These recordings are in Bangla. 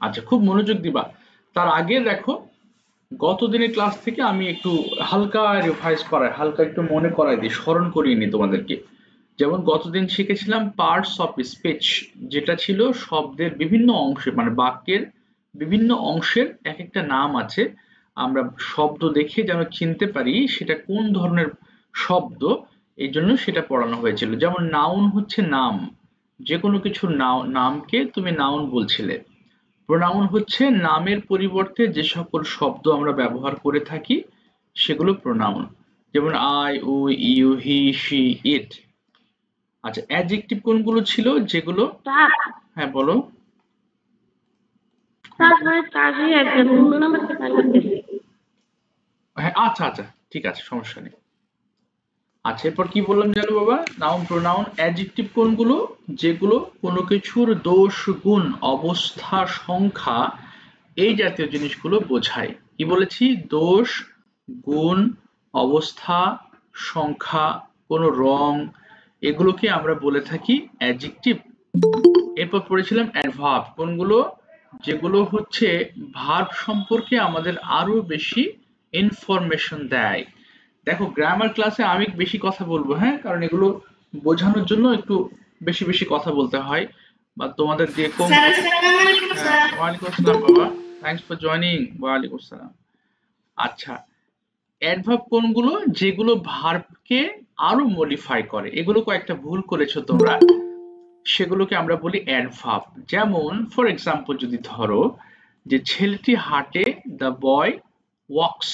আচ্ছা, খুব মনোযোগ দিবা। তার আগে দেখো, গত দিনের ক্লাস থেকে আমি একটু হালকা হালকা একটু মনে করাই দিই, স্মরণ করিয়ে নিই তোমাদেরকে। যেমন গতদিন শিখেছিলাম পার্টস অফ স্পিচ, যেটা ছিল শব্দের বিভিন্ন অংশে, মানে বাক্যের বিভিন্ন অংশের এক একটা নাম আছে। আমরা শব্দ দেখে যেন চিনতে পারি সেটা কোন ধরনের শব্দ, এই জন্য সেটা পড়ানো হয়েছিল। যেমন নাউন হচ্ছে নাম, যে কোনো কিছুর নামকে তুমি নাউন বলছিলে। প্রোনাউন হচ্ছে নামের পরিবর্তে যে সকল শব্দ আমরা ব্যবহার করে থাকি সেগুলো প্রোনাউন। যেমন I, we, you, he, she, it. আচ্ছা, অ্যাডজেক্টিভ কোনগুলো ছিল যেগুলো? হ্যাঁ বলো। হ্যাঁ, আচ্ছা আচ্ছা, ঠিক আছে, সমস্যা নেই। আচ্ছা, এরপর কি বললাম জানো বাবা? নাউন, প্রোনাউন, অ্যাডজেক্টিভ কোনগুলো? যেগুলো কোনো কিছুর দোষ, গুণ, অবস্থা, সংখ্যা, এই জাতীয় জিনিসগুলো বোঝায়। কি বলেছি? দোষ, গুণ, অবস্থা, সংখ্যা, কোনো রং, এগুলোকে আমরা বলে থাকি অ্যাডজেক্টিভ। এরপর পড়েছিলাম অ্যাডভার্ব কোনগুলো? যেগুলো হচ্ছে ভার্ব সম্পর্কে আমাদের আরো বেশি ইনফরমেশন দেয়। দেখো, গ্রামার ক্লাসে আমি বেশি কথা বলবো, হ্যাঁ, কারণ এগুলো বোঝানোর জন্য একটু বেশি বেশি কথা বলতে হয়, বা তোমাদের দিয়ে কম। হ্যাঁ, ওয়ালাইকুম আসসালাম বাবা, থ্যাঙ্কস ফর জয়নিং। ওয়ালাইকুম আসসালাম। আচ্ছা, অ্যাডভার্ব কোনগুলো? যেগুলো ভার্বকে আরো মডিফাই করে। এগুলো কয়েকটা ভুল করেছো তোমরা, সেগুলোকে আমরা বলি অ্যাডভার্ব। যেমন ফর এক্সাম্পল যদি ধরো যে ছেলেটি হাঁটে, দ্য বয় ওয়াকস,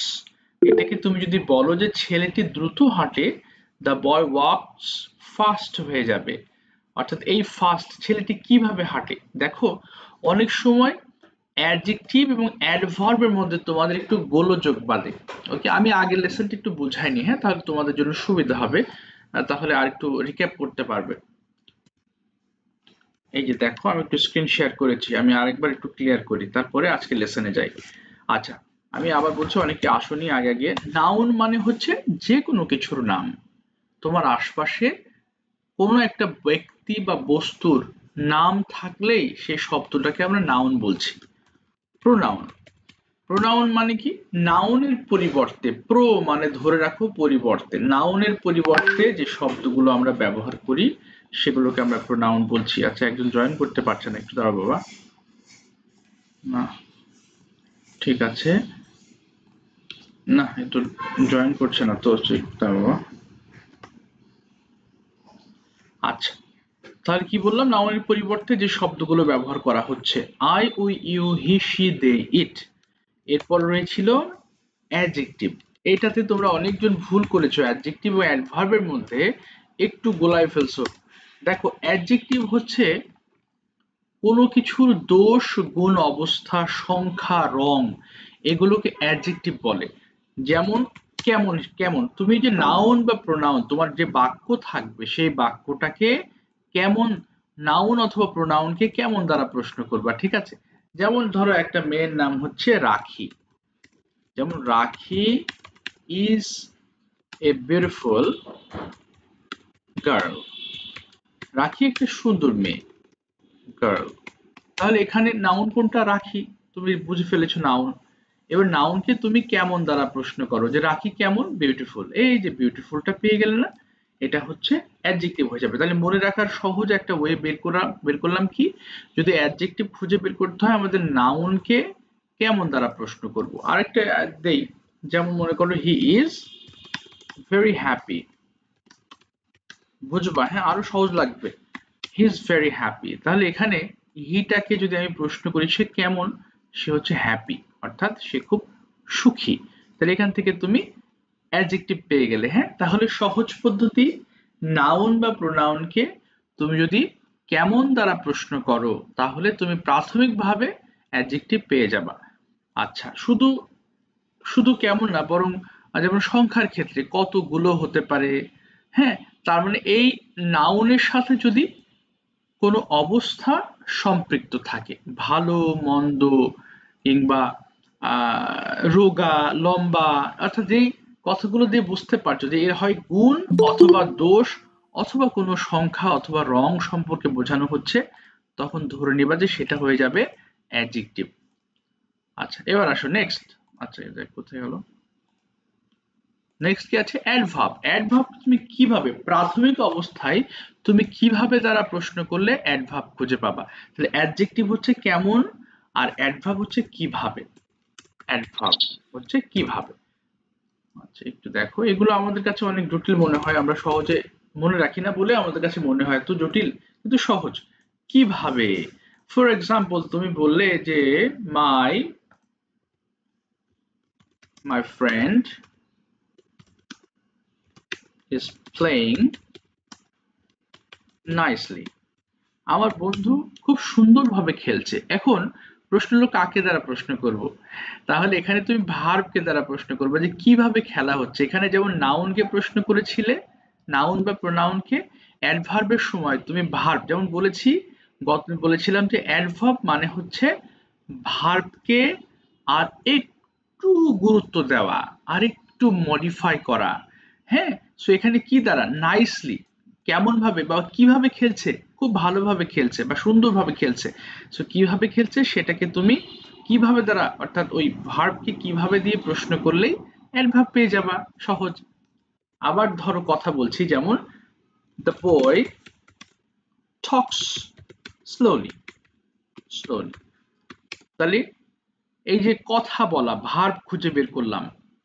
এটাকে তুমি যদি বলো যে ছেলেটি দ্রুত হাঁটে, দ্য বয় ওয়াকস ফাস্ট হয়ে যাবে। অর্থাৎ এই ফাস্ট, ছেলেটি কিভাবে হাঁটে। দেখো, অনেক সময় অ্যাডজেক্টিভ এবং অ্যাডভার্বের মধ্যে তোমাদের একটু গোলযোগ বাঁধে। ওকে, আমি আগের লেসনটা একটু বুঝাইনি, হ্যাঁ, তাহলে তোমাদের জন্য সুবিধা হবে, তাহলে আর একটু রিক্যাপ করতে পারবে। এই যে দেখো, আমি একটু স্ক্রিন শেয়ার করেছি, আমি আরেকবার একটু ক্লিয়ার করি, তারপরে আজকে লেসনে যাই। আচ্ছা, আমি আবার বলছি, অনেকে আসনি আগে আগে। নাউন মানে হচ্ছে যে কোনো কিছুর নাম। তোমার আশপাশে কোনো একটা ব্যক্তি বা বস্তুর নাম থাকলেই সেই শব্দটাকে আমরা নাউন বলছি। প্রোনাউন, প্রোনাউন মানে কি? নাউনের পরিবর্তে, প্রো মানে ধরে রাখো, পরিবর্তে, নাউনের পরিবর্তে যে শব্দগুলো আমরা ব্যবহার করি সেগুলোকে আমরা প্রোনাউন বলছি। আচ্ছা, একজন জয়েন করতে পারছে না, একটু দাঁড়াও বাবা। না, ঠিক আছে, না একটু জয়েন করছে না তো, দাঁড়াও বাবা। আচ্ছা, তাহলে কি বললাম? নাউনের পরিবর্তে যে শব্দগুলো ব্যবহার করা হচ্ছে, I, we, you, he, she, they, it. এরপর রয়েছিল অ্যাডজেক্টিভ। এটাতে তোমরা অনেকজন ভুল করেছো, অ্যাডজেক্টিভ ও অ্যাডভার্বের মধ্যে একটু গোলায় ফেলছো। দেখো, অ্যাডজেক্টিভ হচ্ছে কোনো কিছুর দোষ, গুণ, অবস্থা, সংখ্যা, রং, এগুলোকে অ্যাডজেক্টিভ বলে। যেমন কেমন, কেমন, তুমি যে নাউন বা প্রোনাউন, তোমার যে বাক্য থাকবে সেই বাক্যটাকে কেমন, নাউন অথবা প্রোনাউনকে কেমন দ্বারা প্রশ্ন করবা, ঠিক আছে? যেমন ধরো, একটা মেয়ের নাম হচ্ছে রাখি। যেমন রাখি ইজ এ বিউটিফুল গার্ল। রাখি একটা সুন্দর মেয়ে, গার্ল। তাহলে এখানে নাউন কোনটা? রাখি। তুমি বুঝে ফেলেছো নাউন। এবার নাউনকে তুমি কেমন দ্বারা প্রশ্ন করো, যে রাখি কেমন? বিউটিফুল। এই যে বিউটিফুলটা পেয়ে গেলে না, এটা হচ্ছে অ্যাডজেক্টিভ হয়ে যাবে। তাহলে মনে রাখার সহজ একটা ওয়ে বের করলাম কি? যদি অ্যাডজেক্টিভ খুঁজে বের করতে হয়, আমাদের নাউনকে কেমন দ্বারা প্রশ্ন করব। আরেকটা দেই, যেমন মনে করো হি ইজ ভেরি হ্যাপি। বুঝবা? হ্যাঁ, আরো সহজ লাগবে। He is very happy. তাহলে এখানে হিটাকে যদি আমি প্রশ্ন করি সে কেমন, সে হচ্ছে হ্যাপি, অর্থাৎ সে খুব সুখী। তাহলে এখান থেকে তুমি অ্যাডজেক্টিভ পেয়ে গেলে। হ্যাঁ, তাহলে সহজ পদ্ধতি, নাউন বা প্রোনাউনকে তুমি যদি কেমন দ্বারা প্রশ্ন করো তাহলে তুমি প্রাথমিকভাবে অ্যাডজেক্টিভ পেয়ে যাবা। আচ্ছা, শুধু শুধু কেমন না, বরং যেমন সংখ্যার ক্ষেত্রে কতগুলো হতে পারে। হ্যাঁ, তার মানে এই নাউনের সাথে যদি কোনো অবস্থা সম্পৃক্ত থাকে, ভালো, মন্দ, কিংবা রোগা, লম্বা, অর্থাৎ যেই কথাগুলো দিয়ে বুঝতে পারছো যে এর হয় গুণ অথবা দোষ অথবা কোনো সংখ্যা অথবা রং সম্পর্কে বোঝানো হচ্ছে, তখন ধরে নিবা যে সেটা হয়ে যাবে অ্যাডজেক্টিভ। আচ্ছা এবার আসো নেক্সট। আচ্ছা এটা কোথায় গেল? নেক্সট কি আছে? অ্যাডভার্ব। অ্যাডভার্ব তুমি কিভাবে প্রাথমিক অবস্থায় তুমি কিভাবে দ্বারা প্রশ্ন করলে অ্যাডভার্ব খুঁজে পাবা? তাহলে অ্যাডজেক্টিভ হচ্ছে কেমন, আর অ্যাডভার্ব হচ্ছে কিভাবে। অ্যাডভার্ব হচ্ছে কিভাবে। আচ্ছা একটু দেখো, এগুলো আমাদের কাছে অনেক জটিল মনে হয়, আমরা সহজে মনে রাখি না বলে আমাদের কাছে মনে হয় তো জটিল, কিন্তু সহজ। কিভাবে, ফর এক্সাম্পল তুমি বললে যে my my friend is playing nicely. আমার বন্ধু খুব সুন্দরভাবে খেলছে। এখন প্রশ্ন হলো কাকে দ্বারা প্রশ্ন করব? তাহলে এখানে তুমি ভার্বকে দ্বারা প্রশ্ন করবে যে কিভাবে খেলা হচ্ছে। এখানে যেমন নাউনকে প্রশ্ন করেছিলে, নাউন বা প্রোনাউনকে, অ্যাডভার্বের সময় তুমি ভার্ব যেমন বলেছি, বলেছিলাম যে অ্যাডভার্ব মানে হচ্ছে ভার্বকে আর একটু গুরুত্ব দেওয়া, আর একটু মডিফাই করা। হ্যাঁ, সো এখানে কি দ্বারা? নাইসলি, কেমন ভাবে বা কিভাবে খেলছে, খুব ভালোভাবে খেলছে বা সুন্দরভাবে খেলছে। সো কিভাবে খেলছে সেটাকে তুমি কিভাবে দ্বারা, অর্থাৎ ওই ভার্বকে কিভাবে দিয়ে প্রশ্ন করলেই অ্যাডভার্ব পেয়ে যাবা, সহজ। আবার ধরো কথা বলছি, যেমন the boy Tux slowly. Slowly, তাহলে এই যে কথা বলা, ভার্ব খুঁজে বের করলাম।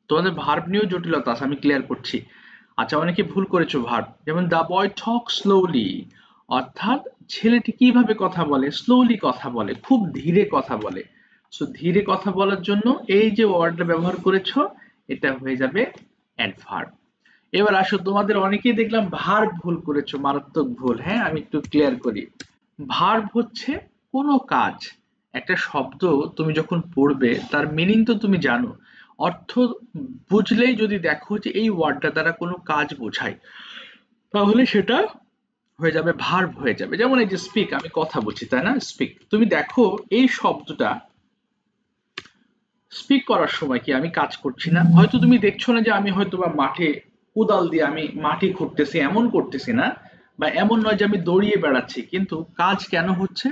তোমাদের ভার্ব নিয়েও জটিলতা আছে, আমি ক্লিয়ার করছি। আচ্ছা অনেকে ভুল করেছো ভার্ব, যেমন দা বয় টক স্লোলি, অর্থাৎ ছেলেটি কিভাবে কথা বলে? স্লোলি কথা বলে, খুব ধীরে কথা বলে। সো ধীরে কথা বলার জন্য এই যে ওয়ার্ডটা ব্যবহার করেছো, এটা হয়ে যাবে অ্যাডভার্ব। এবার আসো, তোমাদের অনেকেই দেখলাম ভার্ব ভুল করেছো, মারাত্মক ভুল। হ্যাঁ আমি একটু ক্লিয়ার করি। ভার্ব হচ্ছে কোনো কাজ। একটা শব্দ তুমি যখন পড়বে তার মিনিং তো তুমি জানো, অর্থ বুঝলেই যদি দেখো যে এই ওয়ার্ডটা দ্বারা কোনো কাজ বোঝায়, তাহলে সেটা হয়ে যাবে ভার্ব হয়ে যাবে। যেমন এই যে স্পিক, আমি কথা বলছি তাই না, স্পিক। তুমি দেখো এই শব্দটা স্পিক করার সময় কি আমি কাজ করছি না? হয়তো তুমি দেখছো না যে আমি হয়তো বা মাঠে কোদাল দিয়ে আমি মাটি খুঁড়তেছি, এমন করতেছি না, বা এমন নয় যে আমি দৌড়িয়ে বেড়াচ্ছি, কিন্তু কাজ কেন হচ্ছে?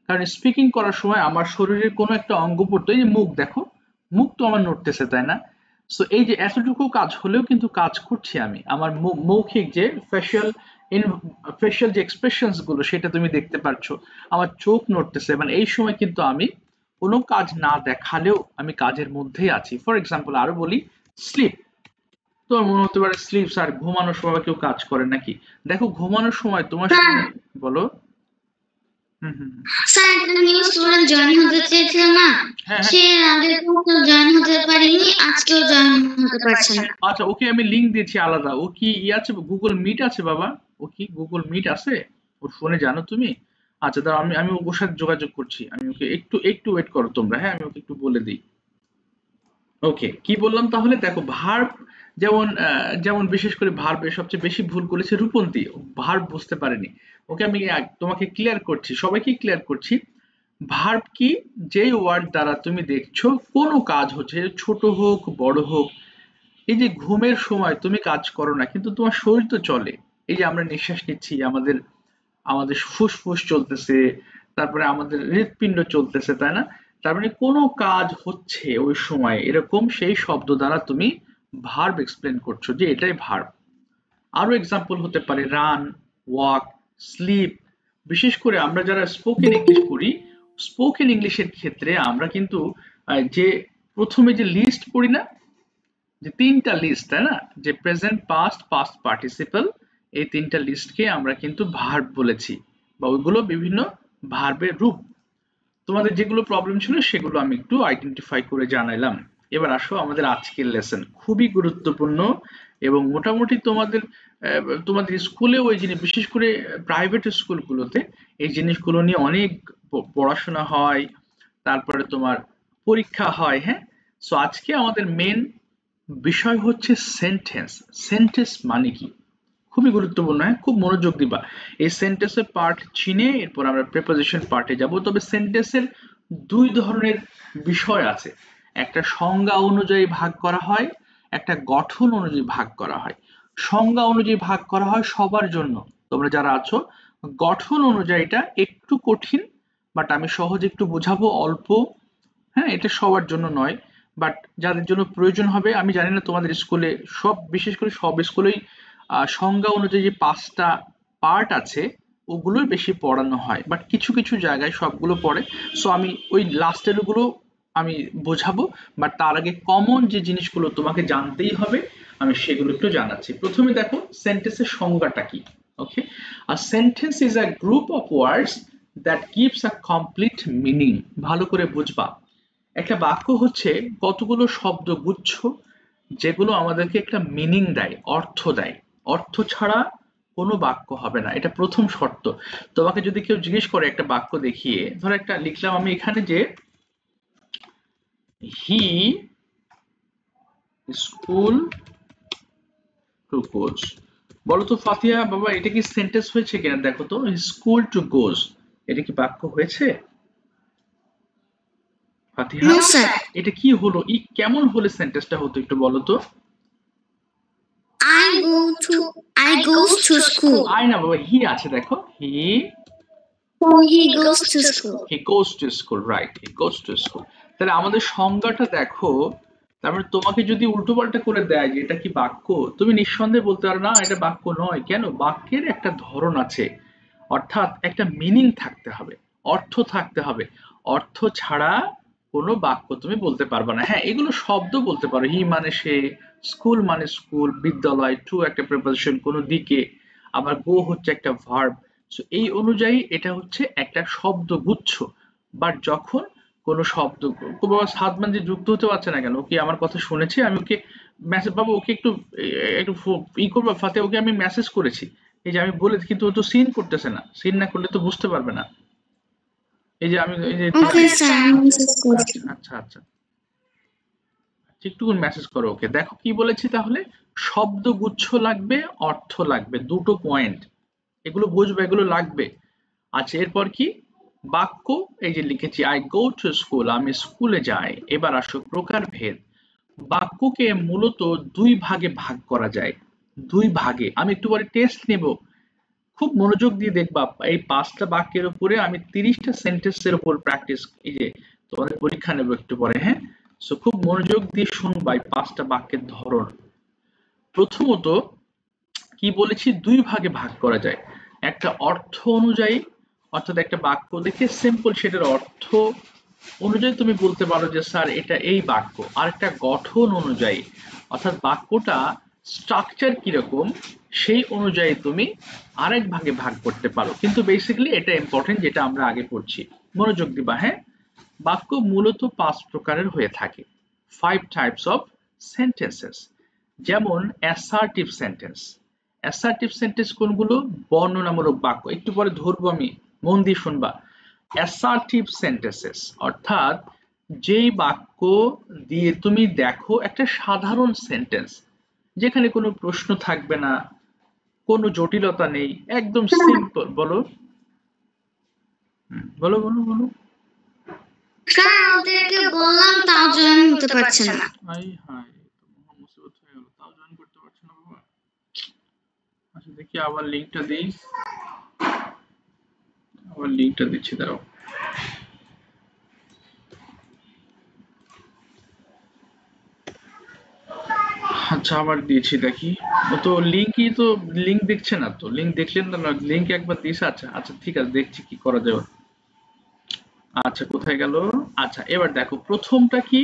কারণ স্পিকিং করার সময় আমার শরীরের কোনো একটা অঙ্গ পড়তো, এই যে মুখ দেখো, মুখ তো আমার নড়তেছে তাই না? সো এই যে এতটুকু কাজ হলেও কিন্তু কাজ করছি আমি, আমার মৌখিক যে ফেশিয়াল ফেশিয়াল যে এক্সপ্রেশনস গুলো সেটা তুমি দেখতে পাচ্ছ, আমার চোখ নড়তেছে, মানে এই সময় কিন্তু আমি কোনো কাজ না দেখালেও আমি কাজের মধ্যেই আছি। ফর এক্সাম্পল আরো বলি, স্লিপ। তোমার মনে হতে পারে স্লিপ স্যার ঘুমানোর সময় কেউ কাজ করে নাকি? দেখো ঘুমানোর সময় তোমার স্যার, শরীর, বলো। হুম হুম হুম। স্যার একটা নিউ স্টুডেন্ট জয়েন হতে চেয়েছিল না, হ্যাঁ হ্যাঁ। সে আগের তো জয়েন হতে পারেনি, আজকেও জয়েন হতে পারছে না। আচ্ছা ওকে আমি লিংক দিয়েছি আলাদা। ও কি ই আছে, গুগল মিট আছে বাবা? ও কি গুগল মিট আছে ওর ফোনে, জানো তুমি? আচ্ছা দাঁড়াও, আমি আমি ওর সাথে যোগাযোগ করছি। আমি ওকে একটু একটু ওয়েট করো তোমরা, হ্যাঁ আমি ওকে একটু বলে দিই। ওকে, কি বললাম তাহলে? দেখো ভার্ব যেমন যেমন বিশেষ করে ভার্বে সবচেয়ে বেশি ভুল করেছে রূপন্তী, ভার্ব বুঝতে পারেনি। ওকে আমি তোমাকে ক্লিয়ার করছি, সবাইকে ক্লিয়ার করছি। ভার্ব কি? যেই ওয়ার্ড দ্বারা তুমি দেখছো কোনো কাজ হচ্ছে, ছোট হোক বড় হোক। এই যে ঘুমের সময় তুমি কাজ করো না কিন্তু তোমার শরীর তো চলে। এই যে আমরা নিঃশ্বাস নিচ্ছি, আমাদের আমাদের ফুসফুস চলতেছে, তারপরে আমাদের হৃৎপিণ্ড চলতেছে তাই না? তার মানে কোনো কাজ হচ্ছে ওই সময়, এরকম সেই শব্দ দ্বারা তুমি ভার্ব এক্সপ্লেন করছো যে এটাই ভার্ব। আরো এক্সাম্পল হতে পারে রান, ওয়াক, স্লিপ। বিশেষ করে আমরা যারা স্পোকেন ইংলিশ করি, স্পোকেন ইংলিশের ক্ষেত্রে আমরা কিন্তু যে প্রথমে যে লিস্ট পড়ি না, যে তিনটা লিস্ট তাই না, যে প্রেজেন্ট, পাস্ট, পাস্ট পার্টিসিপল, এই তিনটা লিস্টকে আমরা কিন্তু ভার্ব বলেছি, বা ওইগুলো বিভিন্ন ভার্বের রূপ। তোমাদের যেগুলো প্রবলেম ছিল সেগুলো আমি একটু আইডেন্টিফাই করে জানাইলাম। এবার আসো আমাদের আজকের লেসন, খুবই গুরুত্বপূর্ণ। এবং মোটামুটি তোমাদের তোমাদের স্কুলে ওই জিনিস, বিশেষ করে প্রাইভেট স্কুলগুলোতে এই জিনিসগুলো নিয়ে অনেক পড়াশোনা হয়, তারপরে তোমার পরীক্ষা হয়। হ্যাঁ, সো আজকে আমাদের মেন বিষয় হচ্ছে সেন্টেন্স। সেন্টেন্স মানে কি? খুবই গুরুত্বপূর্ণ, হ্যাঁ খুব মনোযোগ দিবা। এই সেন্টেন্সের পার্ট চিনে এরপর আমরা প্রিপোজিশন পার্টে যাব। তবে সেন্টেন্সের দুই ধরনের বিষয় আছে, একটা সংজ্ঞা অনুযায়ী ভাগ করা হয়, একটা গঠন অনুযায়ী ভাগ করা হয়। সংজ্ঞা অনুযায়ী ভাগ করা হয় সবার জন্য, তোমরা যারা আছো। গঠন অনুযায়ীটা একটু কঠিন, বাট আমি সহজে একটু বোঝাবো অল্প। হ্যাঁ, এটা সবার জন্য নয়, বাট যাদের জন্য প্রয়োজন হবে। আমি জানি না তোমাদের স্কুলে সব, বিশেষ করে সব স্কুলেই সংজ্ঞা অনুযায়ী যে 5টা পার্ট আছে ওগুলোই বেশি পড়ানো হয়, বাট কিছু কিছু জায়গায় সবগুলো পড়ে। সো আমি ওই লাস্টের গুলো আমি বোঝাবো, বাট তার আগে কমন যে জিনিসগুলো তোমাকে জানতেই হবে আমি সেগুলো একটু জানাচ্ছি। প্রথমে দেখো সেন্টেন্সের সংজ্ঞাটা কি। Okay, a sentence is a group of words that gives a complete meaning. ভালো করে বুঝবা, একটা বাক্য হচ্ছে কতগুলো শব্দগুচ্ছ যেগুলো আমাদেরকে একটা মিনিং দেয়, অর্থ দেয়। অর্থ ছাড়া কোনো বাক্য হবে না, এটা প্রথম শর্ত। তোমাকে যদি কেউ জিজ্ঞেস করে একটা বাক্য দেখিয়ে, ধরো একটা লিখলাম আমি এখানে যে হি স্কুল টু গোজ, বলো তো ফাতিহা বাবা এটা কি সেন্টেন্স হয়েছে কিনা দেখো তো। স্কুল টু গোজ এটা কি বাক্য হয়েছে ফাতিহা? No, sir. এটা কি হলো, কেমন হলে সেন্টেন্সটা হতো একটু বলো তো। I goes to school. আয় না বাবা, হি আছে দেখো, হি He goes to school. He goes to school, right, he goes to school. তাহলে আমাদের সংজ্ঞাটা দেখো। তারপরে তোমাকে যদি উল্টোপাল্টা করে দেয় যে এটা কি বাক্য, তুমি নিঃসন্দেহে বলতে পারো না এটা বাক্য নয়। কেন? বাক্যের একটা ধরন আছে, অর্থাৎ একটা মিনিং থাকতে হবে, অর্থ থাকতে হবে। অর্থ ছাড়া কোনো বাক্য তুমি বলতে পারবে না। হ্যাঁ, এগুলো শব্দ বলতে পারো, হি মানে সে, স্কুল মানে স্কুল, বিদ্যালয়, টু একটা প্রিপোজিশন কোনো দিকে, আবার গো হচ্ছে একটা ভার্ব। সো এই অনুযায়ী এটা হচ্ছে একটা শব্দগুচ্ছ। বাট যখন কোনো শব্দ, বাবা সাদমান যে যুক্ত হতে পারছে না কেন? ও কি আমার কথা শুনেছে? আমি ওকে মেসেজ, বাবা ওকে একটু একটু করবা ফাতে, ওকে আমি মেসেজ করেছি। এই যে আমি বলে, কিন্তু ও তো সিন করতেছে না, সিন না করলে তো বুঝতে পারবে না। এই যে আমি এই যে Okay, sir. I'm Mrs. Coach. আচ্ছা আচ্ছা, একটুকুন মেসেজ করো ওকে। দেখো কি বলেছি তাহলে, শব্দগুচ্ছ লাগবে, অর্থ লাগবে, দুটো পয়েন্ট, এগুলো বুঝবে, এগুলো লাগবে। আচ্ছা, এরপর কি বাক্য, এই যে লিখেছি আই গো টু স্কুল, আমি স্কুলে যাই। এবার আসো প্রকারভেদ। বাক্যকে মূলত দুই ভাগে ভাগ করা যায়, দুই ভাগে। আমি একটু পরে টেস্ট নেব, খুব মনোযোগ দিয়ে দেখবা। এই 5টা বাক্যের উপরে আমি 30টা সেন্টেন্সের উপর প্র্যাকটিস, এই যে তোমাদের পরীক্ষা নেব একটু পরে। হ্যাঁ, সো খুব মনোযোগ দিয়ে শুনবা এই 5টা বাক্যের ধরন। প্রথমত কি বলেছি, দুই ভাগে ভাগ করা যায়। একটা অর্থ অনুযায়ী, অর্থাৎ একটা বাক্য দেখে সিম্পল সেটার অর্থ অনুযায়ী তুমি বলতে পারো যে স্যার এটা এই বাক্য। আর একটা গঠন অনুযায়ী, অর্থাৎ বাক্যটা স্ট্রাকচার কিরকম সেই অনুযায়ী তুমি আরেক ভাগে ভাগ করতে পারো। কিন্তু বেসিক্যালি এটা ইম্পর্টেন্ট, যেটা আমরা আগে পড়ছি, মনোযোগ দিবা। হ্যাঁ, বাক্য মূলত 5 প্রকারের হয়ে থাকে, 5 টাইপস অফ সেন্টেন্সেস। যেমন অ্যাসার্টিভ সেন্টেন্স। অ্যাসার্টিভ সেন্টেন্স কোনগুলো? বর্ণনামূলক বাক্য, একটু পরে ধরবো আমি, মন দিয়ে শুনবা। অ্যাসার্টিভ সেন্টেন্সেস অর্থাৎ যেই বাক্য দিয়ে তুমি দেখো একটা সাধারণ সেন্টেন্স, যেখানে কোনো প্রশ্ন থাকবে না, কোনো জটিলতা নেই, একদম সিম্পল। বলো বলো বলো বলো। স্যার ওদেরকে বললাম তাও জয়েন হতে পারছে না। হাই হাই, মহা মুসিবত হয়ে গেল, তাও জয়েন করতে পারছে না বাবা। আচ্ছা দেখি আবার লিংকটা দিই, আবার লিংকটা দিচ্ছি, দাঁড়াও। আচ্ছা আবার দিয়েছি, দেখি। ও তো লিংকই তো, লিংক দেখছে না তো, লিংক দেখলেন না, লিংক একবার দিয়েছে। আচ্ছা আচ্ছা ঠিক আছে, দেখছি কি করা যাবে। আচ্ছা কোথায় গেল? আচ্ছা এবার দেখো, প্রথমটা কি,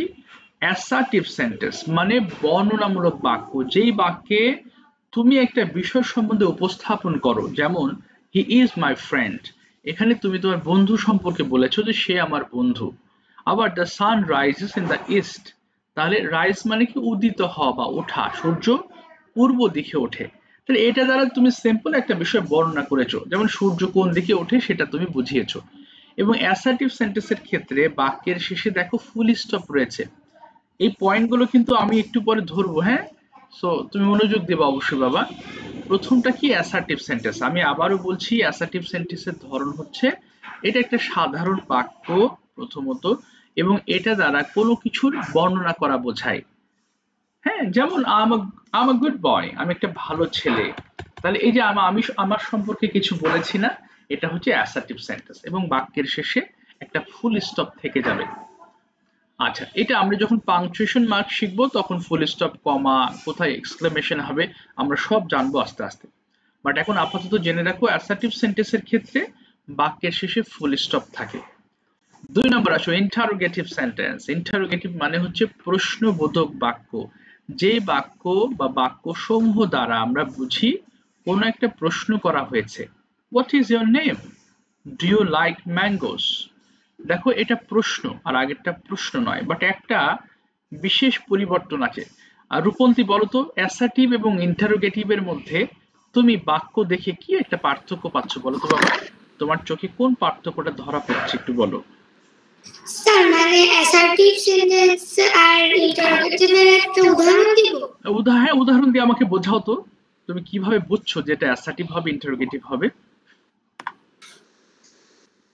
অ্যাসার্টিভ সেন্টেন্স মানে বর্ণনামূলক বাক্য, যেই বাক্যে তুমি একটা বিষয় সম্বন্ধে উপস্থাপন করো। যেমন হি ইজ মাই ফ্রেন্ড, এখানে তুমি তোমার বন্ধু সম্পর্কে বলেছো যে সে আমার বন্ধু। আবার the sun rises in the east, তাহলে রাইজ মানে কি উদিত হওয়া বা ওঠা, সূর্য পূর্ব দিকে ওঠে। তাহলে এটা দ্বারা তুমি সিম্পল একটা বিষয় বর্ণনা করেছো, যেমন সূর্য কোন দিকে ওঠে সেটা তুমি বুঝিয়েছো। এবং অ্যাসার্টিভ সেন্টেন্সের ক্ষেত্রে বাক্যের শেষে দেখো ফুল স্টপ রয়েছে। এই পয়েন্টগুলো কিন্তু আমি একটু পরে ধরবো। হ্যাঁ, সো তুমি মনোযোগ দেবে অবশ্যই বাবা। প্রথমটা কি, অ্যাসার্টিভ সেন্টেন্স। আমি আবারও বলছি, অ্যাসার্টিভ সেন্টেন্সের ধরন হচ্ছে এটা একটা সাধারণ বাক্য প্রথমত, এবং এটা দ্বারা কোনো কিছুর বর্ণনা করা বোঝায়। হ্যাঁ, যেমন আম আ গুড বয়, আমি একটা ভালো ছেলে। তাহলে এই যে আমি আমার সম্পর্কে কিছু বলেছি না, এটা হচ্ছে অ্যাসার্টিভ সেন্টেন্স। এবং বাক্যের শেষে একটা ফুল স্টপ থেকে যাবে। আচ্ছা, এটা আমরা যখন পাংচুয়েশন মার্ক শিখবো তখন ফুল স্টপ, কমা, কোথায় এক্সক্লেমেশন হবে আমরা সব জানবো আস্তে আস্তে। বাট এখন আপাতত জেনে রাখো অ্যাসার্টিভ সেন্টেন্সের ক্ষেত্রে বাক্যের শেষে ফুল স্টপ থাকে। 2 নম্বর আসো ইন্টারোগেটিভ সেন্টেন্স। ইন্টারোগেটিভ মানে হচ্ছে প্রশ্নবোধক বাক্য, যে বাক্য বা বাক্য সমূহ দ্বারা আমরা বুঝি কোন একটা প্রশ্ন করা হয়েছে। What is your name? Do you like mangoes? দেখো এটা প্রশ্ন, আর আগেরটা প্রশ্ন নয়, বাট একটা বিশেষ পরিবর্তন আছে। আর রূপন্তী বলো তো, অ্যাসার্টিভ এবং ইন্টারোগেটিভের মধ্যে তুমি বাক্য দেখে কি একটা পার্থক্য পাচ্ছ বলো তো বাবা? তোমার চোখে কোন পার্থক্যটা ধরা পড়ছে একটু বলো। স্যার মানে অ্যাসার্টিভ সেন্টেন্স আর ইন্টারোগেটিভের একটা উদাহরণ দিব? হ্যাঁ, উদাহরণ দিয়ে আমাকে বোঝাও তো, তুমি কিভাবে বুঝছো যেটা অ্যাসার্টিভ হবে ইন্টারোগেটিভ হবে?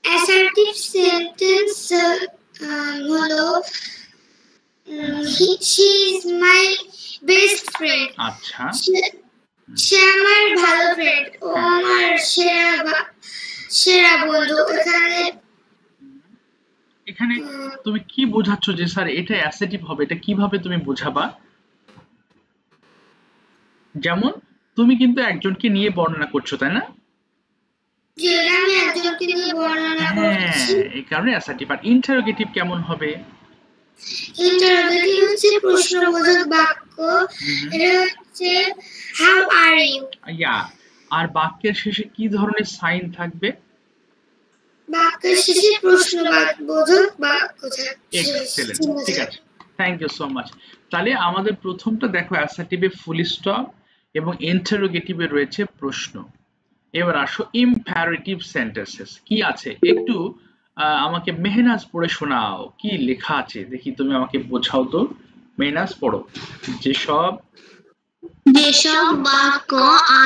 অ্যাসার্টিভ সেন্টেন্স হলো she is my best friend, আচ্ছা, সে আমার ভালো ফ্রেন্ড, ও আমার সেরা বন্ধু। এখানে তুমি কি বোঝাচ্ছ যে স্যার এটা অ্যাসার্টিভ হবে, এটা কিভাবে তুমি বোঝাবা? যেমন তুমি কিন্তু একজনকে নিয়ে বর্ণনা করছো, তাই না? আমি একজনকে নিয়ে বর্ণনা করছি। হ্যাঁ, এই কারণে অ্যাসার্টিভ। আর ইন্টারোগেটিভ কেমন হবে? ইন্টারোগেটিভ হচ্ছে প্রশ্নবোধক বাক্য। এটা হচ্ছে হাউ আর ইউ। ইয়া, আর বাক্যের শেষে কি ধরনের সাইন থাকবে? বাক্যের শেষে প্রশ্নবোধক বাক্য থাকবে। এক্সেলেন্ট, ঠিক আছে, থ্যাংক ইউ সো মাচ। তাহলে আমাদের প্রথমটা দেখো অ্যাসার্টিভে ফুল স্টপ এবং ইন্টারোগেটিভে রয়েছে প্রশ্ন। এবার আসো ইম্পারেটিভ সেন্টেন্সেস কি আছে একটু আমাকে মেহনাজ পড়ে শোনাও, কি লেখা আছে দেখি, তুমি আমাকে বোঝাও তো। মেহনাজ পড়ো। যেসব বাক্য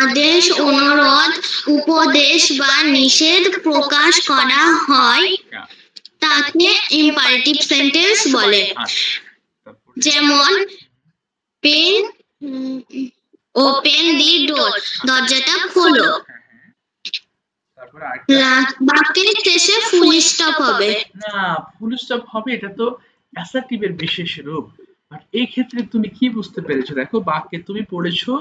আদেশ, অনুরোধ, উপদেশ বা নিষেধ প্রকাশ করা হয় তাকে ইম্পারেটিভ সেন্টেন্স বলে। যেমন পেন ওপেন দি ডোর, দরজাটা খোলো। বাক্যের শেষে ফুল স্টপ হবে না, ফুল স্টপ হবে, এটা তো অ্যাসার্টিভের বিশেষ রূপ। বাট এই ক্ষেত্রে তুমি কি বুঝতে পেরেছো? দেখো বাক্যে তুমি পড়েছো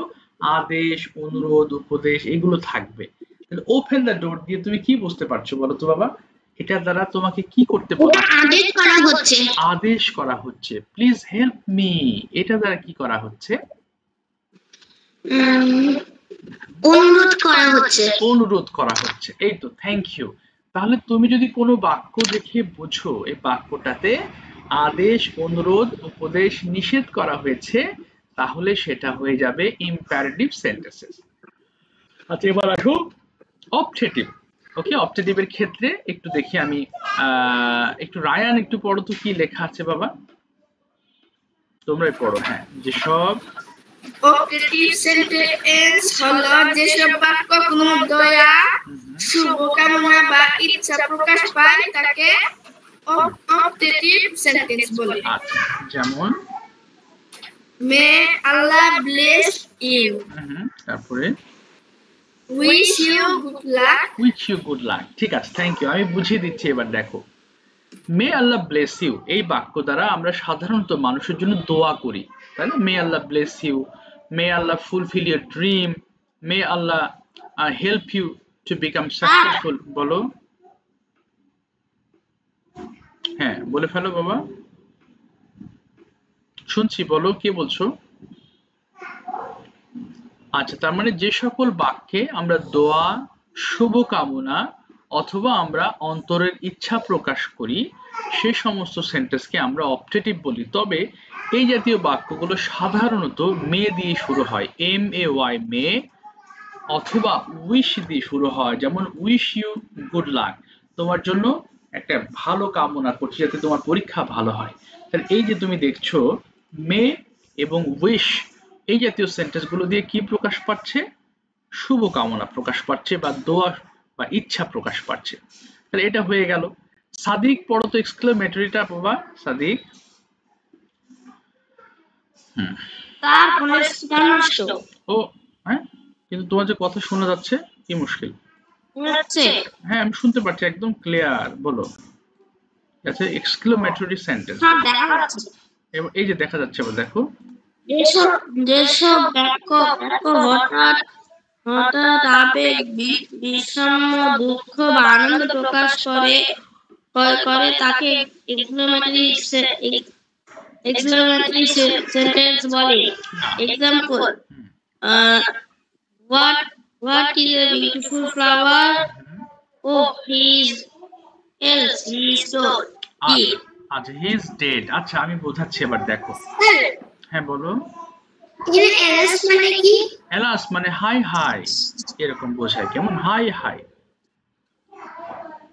আদেশ, অনুরোধ, উপদেশ এগুলো থাকবে। তাহলে ওপেন দ্য ডোর দিয়ে তুমি কি বুঝতে পারছো বলো তো বাবা? এটা দ্বারা তোমাকে কি করতে বলা হচ্ছে? আদেশ করা হচ্ছে। আদেশ করা হচ্ছে। প্লিজ হেল্প মি, এটা দ্বারা কি করা হচ্ছে? অনুরোধ করা হচ্ছে। অনুরোধ করা হচ্ছে, এই তো, থ্যাংক ইউ। তাহলে তুমি যদি কোনো বাক্য দেখে বোঝো এই বাক্যটাতে আদেশ, অনুরোধ, উপদেশ, নিষেধ করা হয়েছে, তাহলে সেটা হয়ে যাবে ইম্পারেটিভ সেন্টেন্সেস। আচ্ছা, এবার আসো অপটেটিভ। ওকে, অপটেটিভের ক্ষেত্রে একটু দেখি আমি, একটু রায়ান একটু পড়ো তো কি লেখা আছে বাবা, তোমরাই পড়ো। হ্যাঁ, যেসব অপটেটিভ সেন্টেন্স হলো যেসব বাক্য কোনো দয়া, শুভকামনা বা ইচ্ছা প্রকাশ পায় তাকে অপটেটিভ সেন্টেন্স বলে। আচ্ছা, যেমন মে আল্লাহ ব্লেস ইউ, তারপরে wish you good luck. Wish you good luck, ঠিক আছে, থ্যাংক ইউ। আমি বুঝিয়ে দিচ্ছি, এবার দেখো মে আল্লাহ ব্লেস ইউ এই বাক্য দ্বারা আমরা সাধারণত মানুষের জন্য দোয়া করি, তাই না? May Allah bless you, may Allah fulfill your dream, may Allah help you to become successful. বলো, হ্যাঁ বলে ফেলো বাবা, শুনছি, বলো কি বলছো? আচ্ছা, তার মানে যে সকল বাক্যে আমরা দোয়া, শুভকামনা অথবা আমরা অন্তরের ইচ্ছা প্রকাশ করি সে সমস্ত সেন্টেন্সকে আমরা অপটেটিভ বলি। তবে এই জাতীয় বাক্যগুলো সাধারণত মে দিয়ে শুরু হয়, MAY মে, অথবা উইশ দিয়ে শুরু হয়, যেমন উইশ ইউ গুড লাক, তোমার জন্য একটা ভালো কামনা করছি যাতে তোমার পরীক্ষা ভালো হয়। তাহলে এই যে তুমি দেখছো মে এবং উইশ এই জাতীয় সেন্টেন্স গুলো দিয়ে কি প্রকাশ পাচ্ছে? শুভকামনা প্রকাশ পাচ্ছে বা দোয়া বা ইচ্ছা প্রকাশ পাচ্ছে। তাহলে এটা হয়ে গেল। সাদিক পড়ো তো এক্সক্লেমেটরিটা বাবা, সাদিক। তার ফোনের স্পিকার নষ্ট। ও হ্যাঁ, কিন্তু তোমার যে কথা শোনা যাচ্ছে কি মুশকিল? হচ্ছে হ্যাঁ, আমি শুনতে পাচ্ছি একদম ক্লিয়ার, বলো। আচ্ছা এক্সক্লেমেটরি সেন্টেন্স হ্যাঁ দেখা যাচ্ছে। এই যে দেখা যাচ্ছে আবার দেখো যেসব যেসব বাক্য হঠাৎ হঠাৎ আবেগ বিষণ্ণ দুঃখ বা আনন্দ প্রকাশ করে করে তাকে এক্সক্লেমেটরি সেন্টেন্স বলে। Example, what is a beautiful flower? Oh, he is dead. আচ্ছা হি ইজ ডেড। আচ্ছা আমি বোঝাচ্ছি এবার দেখো। হ্যাঁ বলো। এলাস মানে কি? এলাস মানে হাই হাই এরকম বোঝায়, কেমন হাই হাই।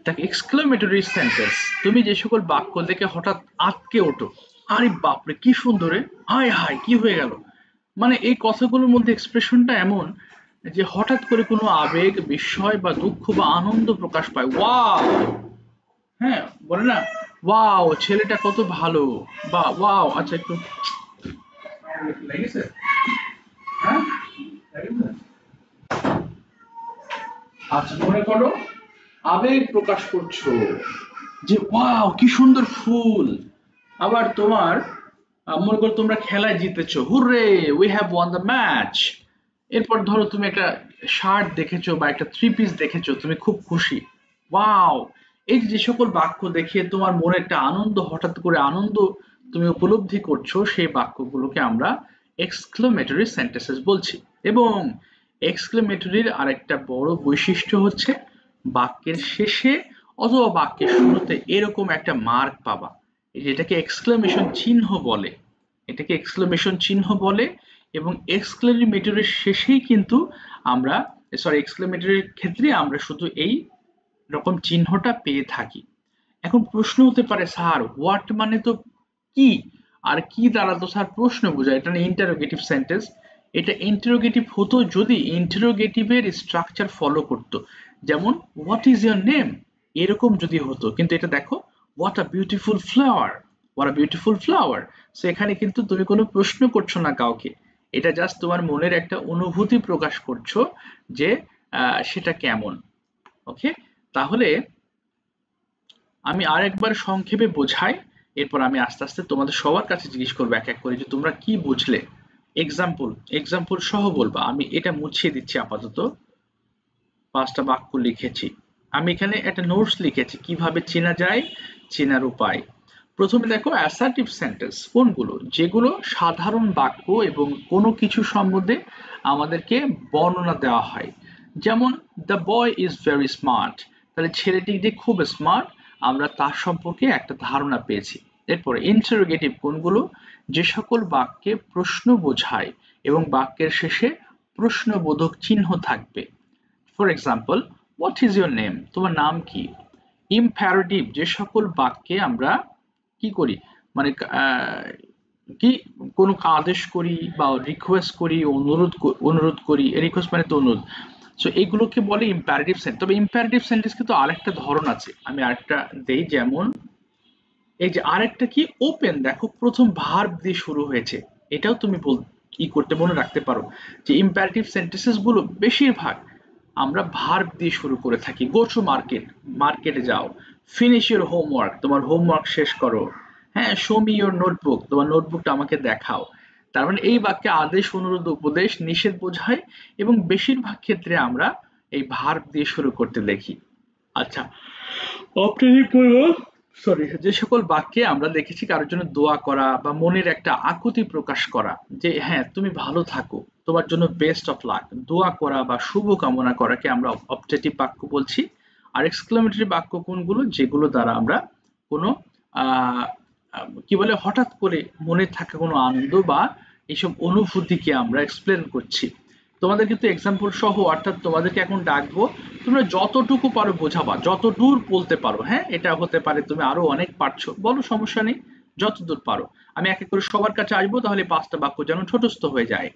দেখ এক্সক্লেমেটরি সেন্টেন্স, তুমি যে সকল বাক্য দেখে হঠাৎ আটকে ওঠো, আরে বাপরে কি সুন্দর, হাই হাই কি হয়ে গেল, মানে এই কথাগুলোর মধ্যে এক্সপ্রেশনটা এমন যে হঠাৎ করে কোনো আবেগ বিস্ময় বা দুঃখ বা আনন্দ প্রকাশ পায়। ওয়াও, হ্যাঁ বলে না ওয়াও ছেলেটা কত ভালো, বা ওয়াও। আচ্ছা একটু লেগেছে, হ্যাঁ আচ্ছা মনে করো আবেগ প্রকাশ করছো যে ওয়াও কি সুন্দর ফুল। আবার তোমার মনে করো তোমরা খেলায় জিতেছো, hurray we have won the match. এরপর ধরো তুমি একটা শার্ট দেখেছো বা একটা থ্রি পিস দেখেছো, তুমি খুব খুশি, ওয়াও। এই যে সকল বাক্য দেখে তোমার মনে একটা আনন্দ, হঠাৎ করে আনন্দ তুমি উপলব্ধি করছো, সেই বাক্যগুলোকে আমরা এক্সক্লেমেটরি সেন্টেন্সেস বলছি। এবং এক্সক্লেমেটরির আরেকটা বড় বৈশিষ্ট্য হচ্ছে বাক্যের শেষে অথবা বাক্যের শুরুতে এরকম একটা মার্ক পাবা, এটাকে এক্সক্লেমেশন চিহ্ন বলে, এটাকে এক্সক্লেমেশন চিহ্ন বলে। এবং এক্সক্লেমেটরির শেষেই কিন্তু আমরা, সরি এক্সক্লেমেটরির ক্ষেত্রে আমরা শুধু এই রকম চিহ্নটা পেয়ে থাকি। এখন প্রশ্ন হতে পারে স্যার হোয়াট মানে তো কি, আর কি দ্বারা তো স্যার প্রশ্ন বোঝায়, এটা না ইন্টারোগেটিভ সেন্টেন্স। এটা ইন্টারোগেটিভ হতো যদি ইন্টারোগেটিভের স্ট্রাকচার ফলো করতো, যেমন হোয়াট ইজ ইয়োর নেম এরকম যদি হতো, কিন্তু এটা দেখো what a beautiful flower, what a beautiful flower. So এখানে কিন্তু তুমি কোনো প্রশ্ন করছো না কাউকে, এটা জাস্ট তোমার মনের একটা অনুভূতি প্রকাশ করছো যে সেটা কেমন। ওকে, তাহলে আমি আরেকবার সংক্ষেপে বোঝাই, এরপর আমি আস্তে আস্তে তোমাদের সবার কাছে জিজ্ঞেস করবো এক এক করে যে তোমরা কি বুঝলে। এক্সাম্পল সহ বলবা। আমি এটা মুছিয়ে দিচ্ছি আপাতত, 5টা বাক্য লিখেছি আমি এখানে, একটা নোটস লিখেছি কিভাবে চেনা যায়, চেনার উপায়। প্রথমে দেখো অ্যাসার্টিভ সেন্টেন্স কোনগুলো, যেগুলো সাধারণ বাক্য এবং কোনো কিছু সম্বন্ধে আমাদেরকে বর্ণনা দেওয়া হয়। যেমন the boy is very smart, তাহলে ছেলেটি যে খুব স্মার্ট, আমরা তার সম্পর্কে একটা ধারণা পেয়েছি। এরপরে ইন্টারোগেটিভ কোনগুলো, যে সকল বাক্যে প্রশ্ন বোঝায় এবং বাক্যের শেষে প্রশ্নবোধক চিহ্ন থাকবে। For example what is your name, তোমার নাম কি। ইম্পারেটিভ, যে সকল বাক্যে আমরা কি করি, মানে কি কোনো আদেশ করি বা রিকোয়েস্ট করি, অনুরোধ করি, রিকোয়েস্ট মানে তো অনুরোধ। সো এইগুলোকে বলে ইম্পারেটিভ সেন্টেন্স। তবে ইম্পারেটিভ সেন্টেন্স কিন্তু আরেকটা ধরন আছে, আমি আরেকটা দেই, যেমন এই যে আরেকটা কি ওপেন, দেখো প্রথম ভার্ব দিয়ে শুরু হয়েছে, এটাও তুমি করতে মনে রাখতে পারো যে ইম্পারেটিভ সেন্টেন্সেস গুলো বেশিরভাগ আমরা ভার্ব দিয়ে শুরু করে থাকি। গো টু মার্কেট, মার্কেটে যাও। ফিনিশ ইউর হোমওয়ার্ক, তোমার হোমওয়ার্ক শেষ করো। হ্যাঁ, শো মি ইউর নোটবুক, তোমার নোটবুকটা আমাকে দেখাও। তার মানে এই বাক্যে আদেশ, অনুরোধ, উপদেশ, নিষেধ বোঝায় এবং বেশিরভাগ ক্ষেত্রে আমরা এই ভার্ব দিয়ে শুরু করতে দেখি। আচ্ছা, সরি, যে সকল বাক্যে আমরা দেখেছি কারোর জন্য দোয়া করা বা মনের একটা আকুতি প্রকাশ করা, যে হ্যাঁ তুমি ভালো থাকো, তোমার জন্য বেস্ট অফ লাক, দোয়া করা বা শুভ কামনা করাকে আমরা অবজেক্টিভ বাক্য বলছি। আর এক্সক্লেমেটরি বাক্য কোনগুলো, যেগুলো দ্বারা আমরা কোনো কি বলে হঠাৎ করে মনে থাকা কোনো আনন্দ বা এইসব অনুভূতিকে আমরা এক্সপ্লেন করছি। তোমাদের কিন্তু এক্সাম্পল সহ, অর্থাৎ তোমাদেরকে এখন ডাকবো, তোমরা যতটুকু পারো বোঝাবা, যতদূর বলতে পারো। হ্যাঁ, এটা হতে পারে তুমি আরো অনেক পারছো, বলো সমস্যা নেই, যতদূর পারো। আমি এক এক করে সবার কাছে আসবো, তাহলে 5টা বাক্য যেন ছোটস্থ হয়ে যায়।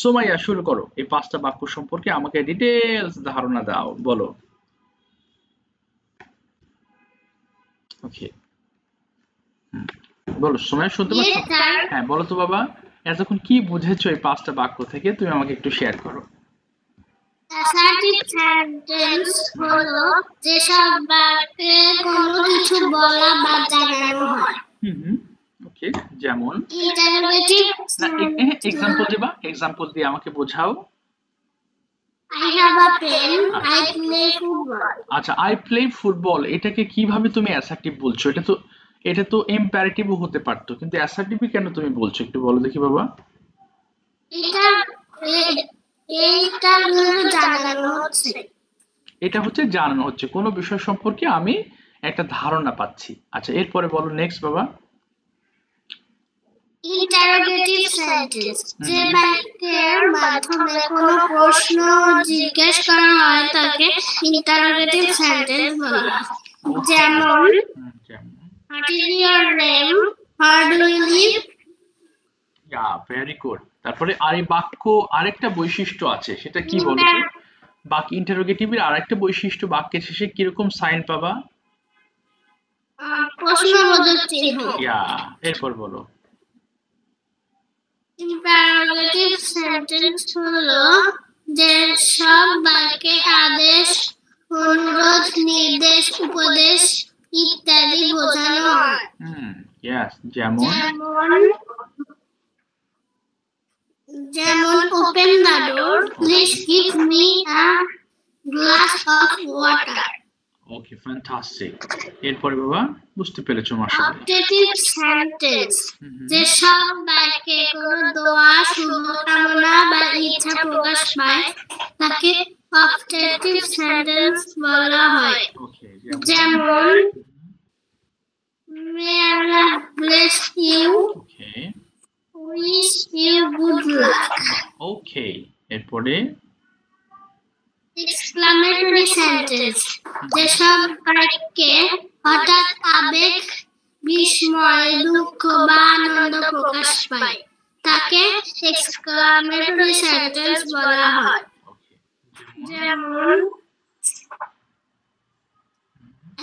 সোমাইয়া শুরু করো, এই 5টা বাক্য সম্পর্কে আমাকে ডিটেলস ধারণা দাও, বলো। ওকে, বলো সোমাইয়া, শুনতে পাচ্ছ? হ্যাঁ বলো তো বাবা, এতক্ষণ কি বুঝেছো এই 5টা বাক্য থেকে, তুমি আমাকে একটু শেয়ার করো। Assertive সেন্টেন্স হলো যেসব বাক্যে কোনো কিছু বলা বা জানানো হয়। ওকে, যেমন ইন্টারোগেটিভ এক্সাম্পল দিবা, এক্সাম্পল দিয়ে আমাকে বোঝাও। I have a pen, I play football. আচ্ছা, আই প্লে ফুটবল, এটাকে কিভাবে তুমি অ্যাসার্টিভ বলছো? এটা তো ইম্পারেটিভও হতে পারতো, কিন্তু অ্যাসার্টিভ কেন তুমি বলছো একটু বলো দেখি বাবা। এইটা জানানো হচ্ছে। এটা হচ্ছে জানানো হচ্ছে কোনো বিষয় সম্পর্কে আমি একটা ধারণা পাচ্ছি। আচ্ছা, এরপরে বলো নেক্সট বাবা। ইন্টারোগেটিভ সেন্টেন্স যে বাক্যের মাধ্যমে কোনো প্রশ্ন জিজ্ঞেস করা হয় তাকে ইন্টারোগেটিভ সেন্টেন্স বলা হয়। যেমন What is your name? How do you live? Very good. তারপরে আর এই বাক্য আরেকটা বৈশিষ্ট্য আছে, সেটা কি বলো তো? বাক্য ইন্টারোগেটিভের আরেকটা বৈশিষ্ট্য, বাক্যের শেষে কিরকম সাইন পাবা? প্রশ্নবোধক চিহ্ন। এরপর বলো। ইন্টারোগেটিভ সেন্টেন্স হলো যে সব বাক্যে আদেশ, অনুরোধ, নির্দেশ, উপদেশ ইত্যাদি বোঝানো হয়। যেমন open the door, please give me a glass of water. Okay, fantastic. এরপরে বাবা বুঝতে পেরেছো মাশাআল্লাহ। অবজেক্টিভ সেন্টেন্স যে সব বাক্যে কোনো দোয়া, শুভকামনা বা ইচ্ছা প্রকাশ পায় তাকে অবজেক্টিভ সেন্টেন্স বলা হয়। যেমন May Allah bless you. Okay. Wish you good luck. Okay. এরপরে এক্সক্লামেটরি সেন্টেন্স যেসব বাক্যে হঠাৎ আবেগ, বিস্ময়, দুঃখ বা আনন্দ প্রকাশ পায় তাকে এক্সক্লামেটরি সেন্টেন্স বলা হয়। যেমন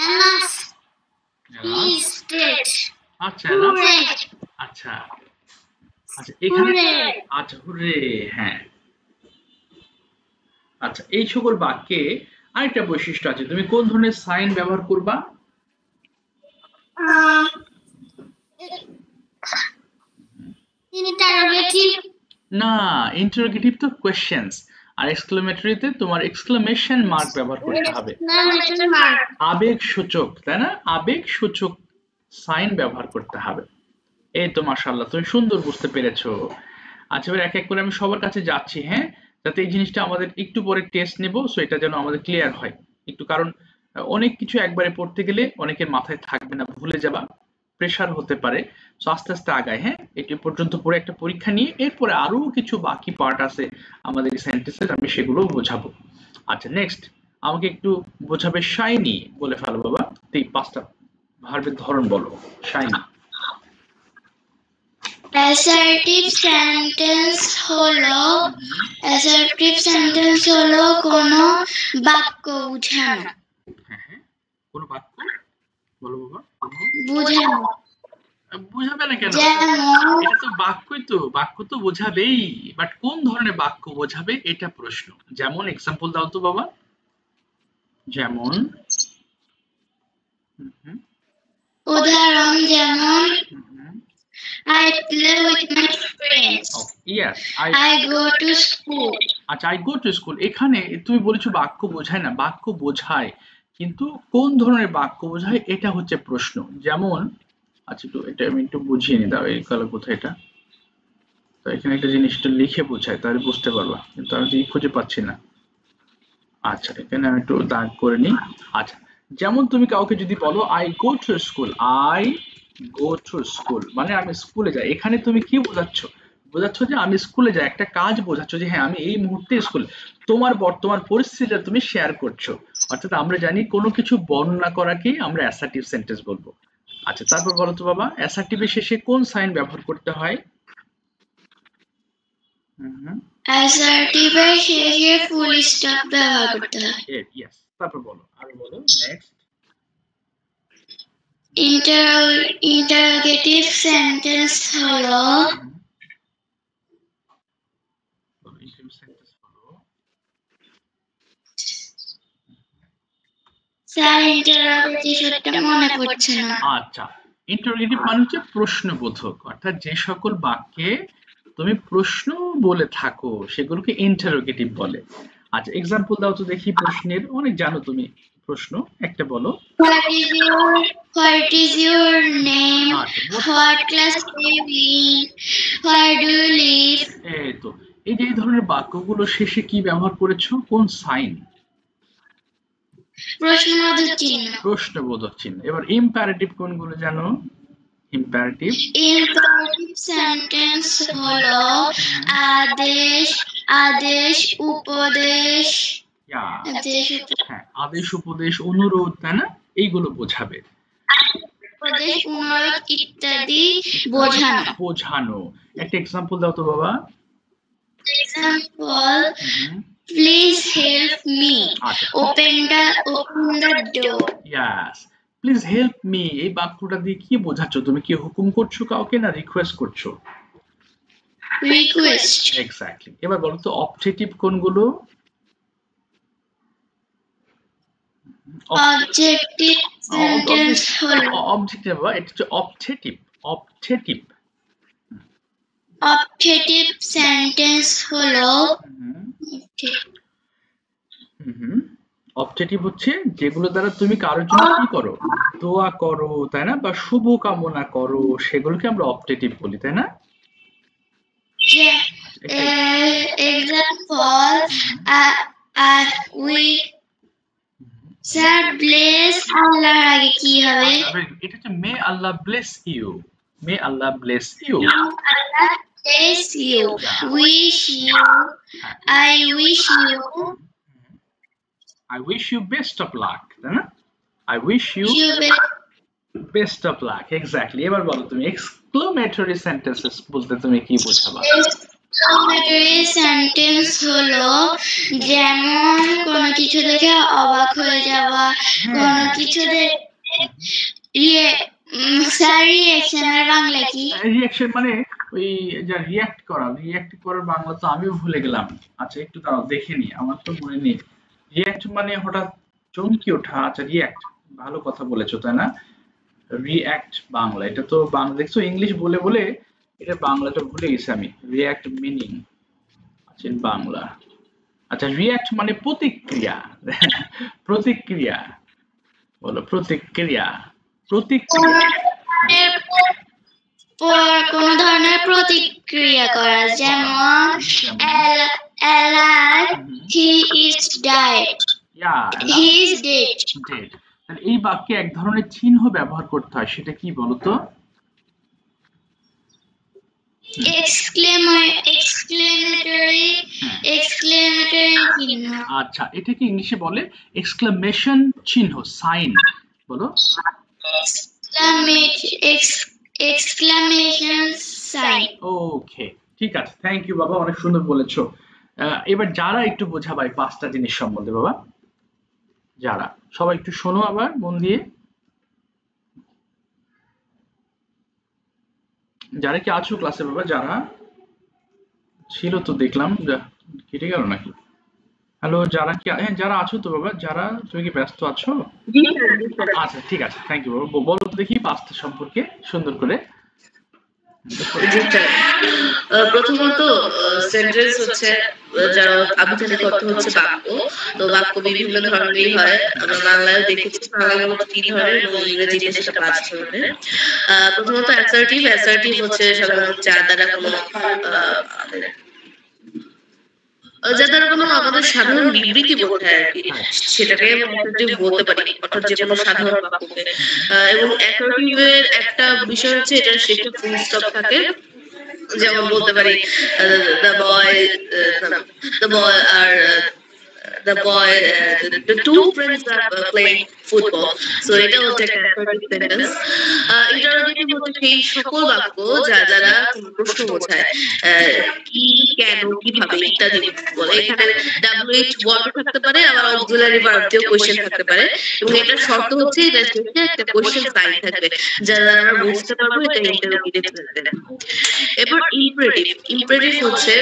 Alas, he is dead. আচ্ছা, আচ্ছা এখানে আচ্ছা, হুররে, হ্যাঁ। আচ্ছা, এই সকল বাক্যে আরেকটা বৈশিষ্ট্য আছে, তুমি কোন ধরনের সাইন ব্যবহার করবা? ইন্টারোগেটিভ না, ইন্টারোগেটিভ তো কোয়েশ্চেনস, আর এক্সক্লেমেটরিতে তোমার এক্সক্লেমেশন মার্ক ব্যবহার করতে হবে, আবেগসূচক, তাই না? আবেগসূচক সাইন ব্যবহার করতে হবে। এই তো মাশাআল্লাহ, তুমি সুন্দর বুঝতে পেরেছো। আচ্ছা, এবার এক এক করে আমি সবার কাছে যাচ্ছি, হ্যাঁ, যাতে এই জিনিসটা আমাদের একটু পরে টেস্ট নেব, সো এটা যেন আমাদের ক্লিয়ার হয় একটু, কারণ অনেক কিছু একবারে পড়তে গেলে অনেকের মাথায় থাকবে না, ভুলে যাবা, প্রেশার হতে পারে। সো আস্তে আস্তে আগায়, হ্যাঁ, এটি পর্যন্ত পড়ে একটা পরীক্ষা নিয়ে এরপরে আরো কিছু বাকি পার্ট আছে আমাদের এই সেন্টেন্সের, আমি সেগুলো বোঝাবো। আচ্ছা, নেক্সট আমাকে একটু বোঝাবে শাইনি, বলে ফেলো বাবা, এই 5টা ভার্বের ধরন বলো। শাইনি। অ্যাসার্টিভ সেন্টেন্স হলো কোনো বাক্য বোঝানো। হ্যাঁ, কোন বাক্য বলো বাবা? বোঝানো। বুঝাবে না কেন? এটা তো বাক্যই, তো বাক্য তো বোঝাবেই, বাট কোন ধরনের বাক্য বোঝাবে এটা প্রশ্ন। যেমন এক্সাম্পল দাও তো বাবা। যেমন উদাহরণ, যেমন I play with my friends. Yes, I go to school. আচ্ছা, I go to school, এখানে তুমি বলেছো বাক্য বোঝায় না, বাক্য বোঝায়, কিন্তু কোন ধরনের বাক্য বোঝায় এটা হচ্ছে প্রশ্ন। যেমন আচ্ছা, এটা আমি একটু বুঝিয়ে নি, দাও এই কালো কোথায় এটা, তো এখানে একটা জিনিসটা লিখে বোঝায় তাহলে বুঝতে পারবা, কিন্তু আমি খুঁজে পাচ্ছি না। আচ্ছা, এখানে আমি একটু দাগ করে নিই। আচ্ছা, যেমন তুমি কাউকে যদি বলো I go to school, I go to school মানে আমি স্কুলে যাই, এখানে তুমি কি বোঝাচ্ছ? বোঝাচ্ছ যে আমি স্কুলে যাই, একটা কাজ বোঝাচ্ছ যে হ্যাঁ আমি এই মুহূর্তে স্কুল, তোমার বর্তমান পরিস্থিতিটা তুমি শেয়ার করছো। অর্থাৎ আমরা জানি কোনো কিছু বর্ণনা করাকেই আমরা অ্যাসার্টিভ সেন্টেন্স বলবো। আচ্ছা, তারপর বলো তো বাবা, অ্যাসার্টিভের শেষে কোন সাইন ব্যবহার করতে হয়? অ্যাসার্টিভের শেষে ফুল স্টপ ব্যবহার করতে হয়। ইয়েস, তারপর বলো, আর বলো নেক্সট। ইন্টারোগেটিভ সেন্টেন্স হলো স্যার ইন্টারোগেটিভ শব্দটা মনে পড়ছে না। আচ্ছা, ইন্টারোগেটিভ মানে হচ্ছে প্রশ্নবোধক, অর্থাৎ যে সকল বাক্যে তুমি প্রশ্ন বলে থাকো সেগুলোকে ইন্টারোগেটিভ বলে। আচ্ছা, এক্সাম্পল দাও তো দেখি প্রশ্নের, অনেক জানো তুমি প্রশ্ন, একটা বলো। What is your name? What class do you in? Where do you live? এই তো, এই যে এই ধরনের বাক্যগুলো শেষে কি ব্যবহার করেছো, কোন সাইন? প্রশ্নবোধক চিহ্ন। প্রশ্নবোধক চিহ্ন। এবার ইম্পারেটিভ কোনগুলো জানো? ইম্পারেটিভ সেন্টেন্স হলো আদেশ, আদেশ, উপদেশ, হ্যাঁ, আদেশ, উপদেশ, অনুরোধ, তাই না? এইগুলো বোঝাবে। উপদেশ, অনুরোধ ইত্যাদি বোঝানো। একটা এক্সাম্পল দাও তো বাবা। Example, please help me open the door. Yes, please help me, এই বাক্যটা দিয়ে কি বোঝাচ্ছ তুমি? কি হুকুম করছো কাউকে না রিকোয়েস্ট করছো? রিকোয়েস্ট। এক্স্যাক্টলি। এবার বলো তো অবজেক্টিভ কোনগুলো? অবজেক্টিভ সেন্টেন্স হলো অবজেক্টিভ, এটা হচ্ছে অবজেক্টিভ। অবজেক্টিভ সেন্টেন্স হলো অবজেক্টিভ হচ্ছে যেগুলো দ্বারা তুমি কারোর জন্য কি করো, দোয়া করো, তাই না, বা শুভ কামনা করো, সেগুলোকে আমরা অবজেক্টিভ বলি, তাই না? এক্সাম্পল, উই স্যার ব্লেস, আল্লাহর আগে কি হবে? এটা হচ্ছে may Allah bless you. May Allah bless you. Bless you. Wish you. I wish you. I wish you best of luck, তাই না? I wish you best of luck. Exactly. এবার বলো তুমি exclamatory sentences বলতে তুমি কি বোঝাবা? exclamatory sentence হলো যেমন কোনো কিছু দেখে অবাক হয়ে যাওয়া, কোনো কিছু দেখে রিঅ্যাকশনের বাংলা কি? রিঅ্যাকশন মানে ওই যা রিঅ্যাক্ট করার বাংলা তো আমিও ভুলে গেলাম। আচ্ছা, একটু দাঁড়াও দেখে নি, আমার তো মনে নেই। রিঅ্যাক্ট মানে হঠাৎ চমকে ওঠা। আচ্ছা, রিঅ্যাক্ট, ভালো কথা বলেছো, তাই না? রিঅ্যাক্ট বাংলা, এটা তো বাংলা দেখছো ইংলিশ বলে বলে এটা বাংলাটা ভুলে গেছি আমি। রিঅ্যাক্ট মিনিং আচ্ছা বাংলা। আচ্ছা, রিঅ্যাক্ট মানে প্রতিক্রিয়া। প্রতিক্রিয়া বলো, প্রতিক্রিয়া। কোন ধরনের প্রতিক্রিয়া করা, যেমন he is dead. He is dead. এই বাক্যে এক ধরনের চিহ্ন ব্যবহার করতে হয়, সেটা কি বলতো? exclamatory চিহ্ন। আচ্ছা, এটাকে ইংলিশে বলে এক্সক্লেমেশন চিহ্ন, সাইন। বলো exclamation sign. ওকে, ঠিক আছে, থ্যাংক ইউ বাবা, অনেক সুন্দর বলেছো। এবার যারা একটু বোঝাবা এই 5টা জিনিস সম্বন্ধে বাবা, যারা সবাই একটু শোনো আবার মন দিয়ে। যারা কি আছো ক্লাসে বাবা? যারা ছিল তো দেখলাম, কেটে গেল নাকি? হ্যালো, যারা কি, হ্যাঁ যারা আছো তো বাবা, যারা, তুমি কি ব্যস্ত আছো? আচ্ছা, ঠিক আছে, থ্যাংক ইউ বাবা। বলো তো দেখি 5টা সম্পর্কে সুন্দর করে। প্রথমত সেন্টেন্স হচ্ছে, যারা আবিধানিক অর্থ হচ্ছে বাক্য। তো বাক্য বিভিন্ন ধরনেরই হয়, আমরা বাংলায় দেখেছি বাংলায় 3 ধরনের এবং ইংরেজিতে সেটা 5 ধরনের। প্রথমত অ্যাসার্টিভ হচ্ছে সাধারণত যার দ্বারা কোনো আমাদের সাধারণ বিবৃতি বোঝায় আর কি, সেটাকে বলতে পারি, অর্থাৎ যে কোনো সাধারণ বাক্যকে। এবং অ্যাসার্টিভের একটা বিষয় হচ্ছে এটার শেষে ফুল স্টপ থাকে, যেমন বলতে পারি the two friends are playing football. So এটা হচ্ছে একটা assertive sentence. ইন্টারোগেটিভ হচ্ছে সেই সকল বাক্য যা দ্বারা প্রশ্ন বোঝায়, কি, কেন, কিভাবে ইত্যাদি বলে। এখানে WH ওয়ার্ড থাকতে পারে, আবার অক্সিলারি ভার্ব দিয়েও কোশ্চেন থাকতে পারে, এবং এটার শর্ত হচ্ছে এটা শেষে একটা কোশ্চেন সাইন থাকবে যা দ্বারা আমরা বুঝতে পারবো এটা ইন্টারোগেটিভ সেন্টেন্স। এরপর ইম্পারেটিভ হচ্ছে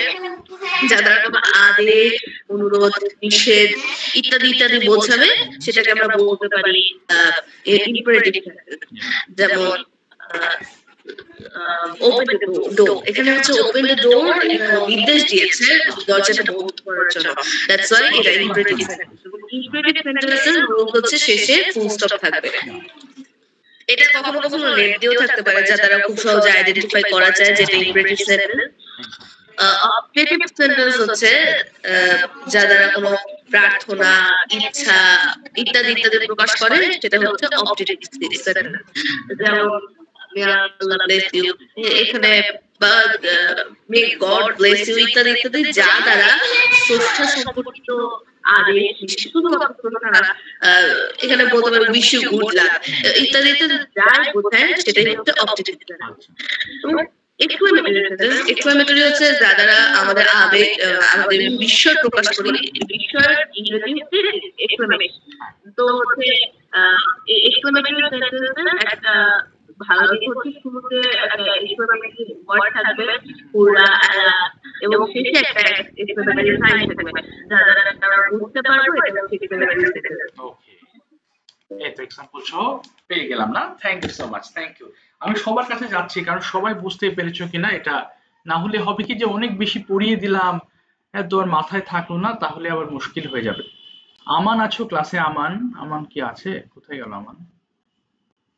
যা দ্বারা কোনো আদেশ, অনুরোধ, নিষেধ ইত্যাদি ইত্যাদি বোঝাবে, সেটাকে আমরা বলতে পারি ইম্পারেটিভ সেন্টেন্স। যেমন ওপেন দ্য ডোর, এখানে হচ্ছে ওপেন দ্য ডোর নির্দেশ দিয়েছে দরজাটা বন্ধ করার জন্য, দ্যাটস ওয়াই এটা ইম্পারেটিভ সেন্টেন্স। ইম্পারেটিভ সেন্টেন্সের রুল হচ্ছে শেষে ফুল স্টপ থাকবে। এটা কখনো কখনো লেট দিয়েও থাকতে পারে, যা দ্বারা খুব সহজে আইডেন্টিফাই করা যায় যে এটা ইম্পারেটিভ সেন্টেন্স। অবজেক্টিভ সেন্টেন্স হচ্ছে যা দ্বারা কোনো প্রার্থনা, ইচ্ছা ইত্যাদি ইত্যাদি প্রকাশ করে, সেটা হচ্ছে অবজেক্টিভ সেন্টেন্স। যেমন আল্লাহ ব্লেস ইউ, এখানে বা মে গড ব্লেস ইউ ইত্যাদি ইত্যাদি যা দ্বারা স্রষ্টা সম্পর্কিত আদেশ, শুধুমাত্র না এখানে বলতে পারবে উইশ ইউ গুড লাক ইত্যাদি ইত্যাদি যা বোঝায় সেটাই হচ্ছে অবজেক্টিভ সেন্টেন্স। এক্সক্লেমেটরি হচ্ছে যা দ্বারা আমাদের আবেগ, আমাদের বিস্ময় প্রকাশ করি, বিস্ময়ের ইংরেজি হচ্ছে এক্সক্লেমেশন। তো হচ্ছে এক্সক্লেমেটরি সেন্টেন্সের একটা ভালো দিক হচ্ছে শুরুতে একটা এক্সক্লেমেটরি ওয়ার্ড থাকবে পুরা এবং শেষে একটা এক্সক্লেমেটরি সাইন থাকবে, যা দ্বারা আমরা বুঝতে পারবো এটা হচ্ছে এক্সক্লেমেটরি সেন্টেন্স। ওকে, এই তো এক্সাম্পল সহ পেয়ে গেলাম না? Thank you so much, thank you. আমি সবার কাছে যাচ্ছি কারণ সবাই বুঝতে পেরেছো কিনা এটা, না হলে হবে কি যে অনেক বেশি পড়িয়ে দিলাম, এত আর মাথায় থাকলো না, তাহলে আবার মুশকিল হয়ে যাবে। আমান আছো ক্লাসে? আমান, আমান কি আছে? কোথায় গেল আমান?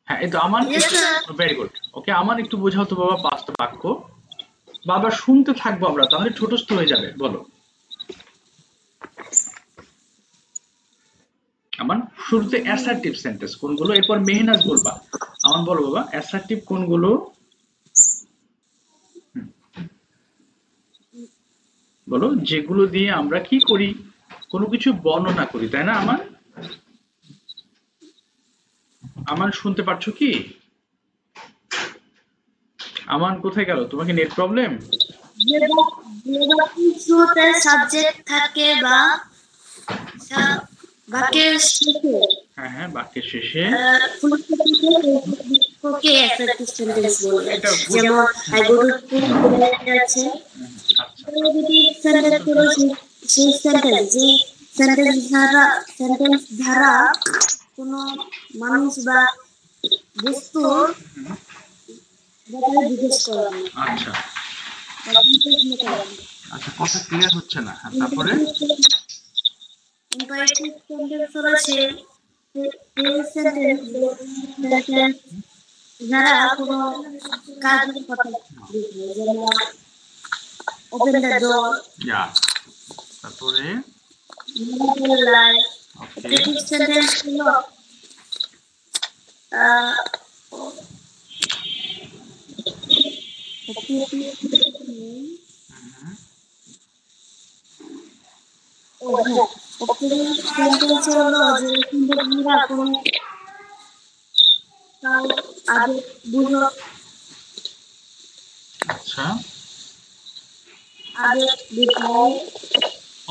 হ্যাঁ, এই তো আমান। Very good. ওকে আমান, একটু বোঝাও তো বাবা পাঁচটা বাক্য। বাবা শুনতে থাকবো আমরা, তাহলে ছোটস্থ হয়ে যাবে। বলো আমান। শুরুতে অ্যাসার্টিভ সেন্টেন্স কোনগুলো, এরপর মেহনাজ বলবা। আমান বলো বাবা, অ্যাসার্টিভ কোনগুলো? বলো, যেগুলো দিয়ে আমরা কি করি, কোনো কিছু বর্ণনা করি, তাই না আমান? আমান শুনতে পারছো কি? আমান কোথায় গেল? তোমাকে নেট প্রবলেম? শুরুতে সাবজেক্ট থাকে বা বাক্যের শেষে, হ্যাঁ হ্যাঁ, বাক্যের শেষে ওকে অ্যাসার্টিভ সেন্টেন্স বলে। যেমন আই গো টু স্কুল আছে, যদি সেন্টেন্স হলো সেই সেন্টেন্স ধারা কোনো মানুষ বা বস্তু ব্যাপারে জিজ্ঞেস করা। আচ্ছা আচ্ছা, কথা ক্লিয়ার হচ্ছে না। তারপরে ইম্পারেটিভ সেন্টেন্স হলো সেই সেন্টেন্স যারা কোনো কাজের কথা বলছে, যেমন ওপেন দ্য ডোর। তারপরে অবজেক্টিভ সেন্টেন্স হলো আচ্ছা,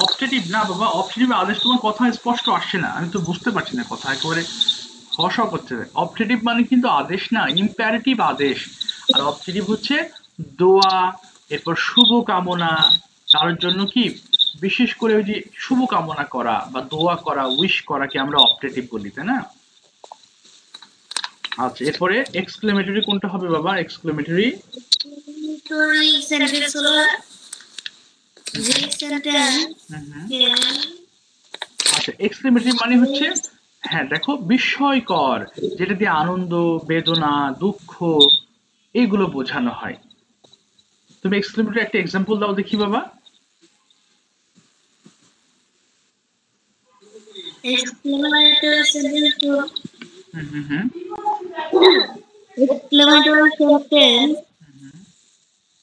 অবজেক্টিভ না বাবা, অবজেক্টিভ আদেশ তোমার কথা স্পষ্ট আসছে না, আমি তো বুঝতে পারছি না কথা, একেবারে হসা করছে। অবজেক্টিভ মানে কিন্তু আদেশ না, ইম্পারেটিভ আদেশ। আর অবজেক্টিভ হচ্ছে দোয়া, এরপর শুভ কামনা, কারোর জন্য কি বিশেষ করে ওই যে শুভ কামনা করা বা দোয়া করা, উইশ করাকে আমরা অবজেক্টিভ বলি, তাই না? আচ্ছা, এরপরে এক্সক্লেমেটরি কোনটা হবে বাবা? এক্সক্লেমেটরি সেন্টেন্স হলো যে সেন্টেন্স। আচ্ছা, এক্সক্লেমেটরি মানে হচ্ছে, হ্যাঁ দেখো, বিস্ময়কর, যেটা দিয়ে আনন্দ, বেদনা, দুঃখ এইগুলো বোঝানো হয়। তুমি এক্সক্লেমেটরি একটা এক্সাম্পল দাও দেখি বাবা। এক্সক্লেমেটরি সেন্টেন্স এক্সক্লেমেটরি সেন্টেন্স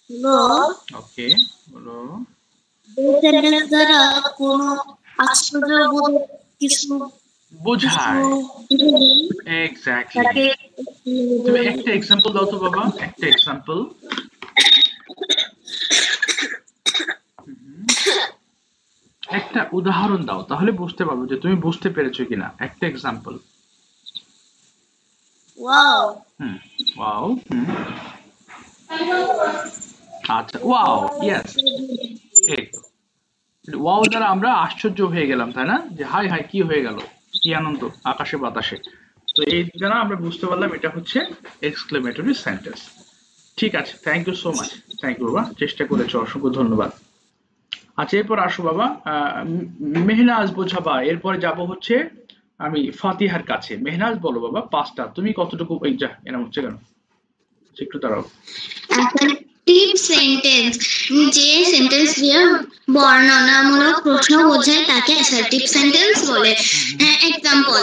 হলো ওকে বলো, এই সেন্টেন্স দ্বারা কোনো আশ্চর্যবোধক কিছু বোঝায়। এক্স্যাক্টলি। তুমি একটা এক্সাম্পল দাও তো বাবা, একটা এক্সাম্পল। একটা উদাহরণ দাও, তাহলে বুঝতে পারবো যে তুমি বুঝতে পেরেছো কিনা। একটা এক্সাম্পল। ওয়াও। ওয়াও। আচ্ছা, ওয়াও, ইয়েস। এই তো ওয়াও দ্বারা আমরা আশ্চর্য হয়ে গেলাম, তাই না, যে হাই হাই কি হয়ে গেল, কি আনন্দ আকাশে বাতাসে। তো এই দ্বারা আমরা বুঝতে পারলাম এটা হচ্ছে এক্সক্লেমেটরি সেন্টেন্স। ঠিক আছে, thank you so much, thank you বাবা, চেষ্টা করেছো, অসংখ্য ধন্যবাদ। আচ্ছা এরপর আসো বাবা, মেহনাজ বোঝাবা, এরপরে যাব হচ্ছে আমি ফাতিহার কাছে। মেহনাজ বলো বাবা, পাঁচটা, তুমি কতটুকু, এই যা এরকম হচ্ছে কেন, একটু দাঁড়াও। অ্যাসার্টিভ সেন্টেন্স, যে সেন্টেন্স দিয়ে বর্ণনামূলক প্রশ্ন বোঝায় তাকে অ্যাসার্টিভ সেন্টেন্স বলে। Example,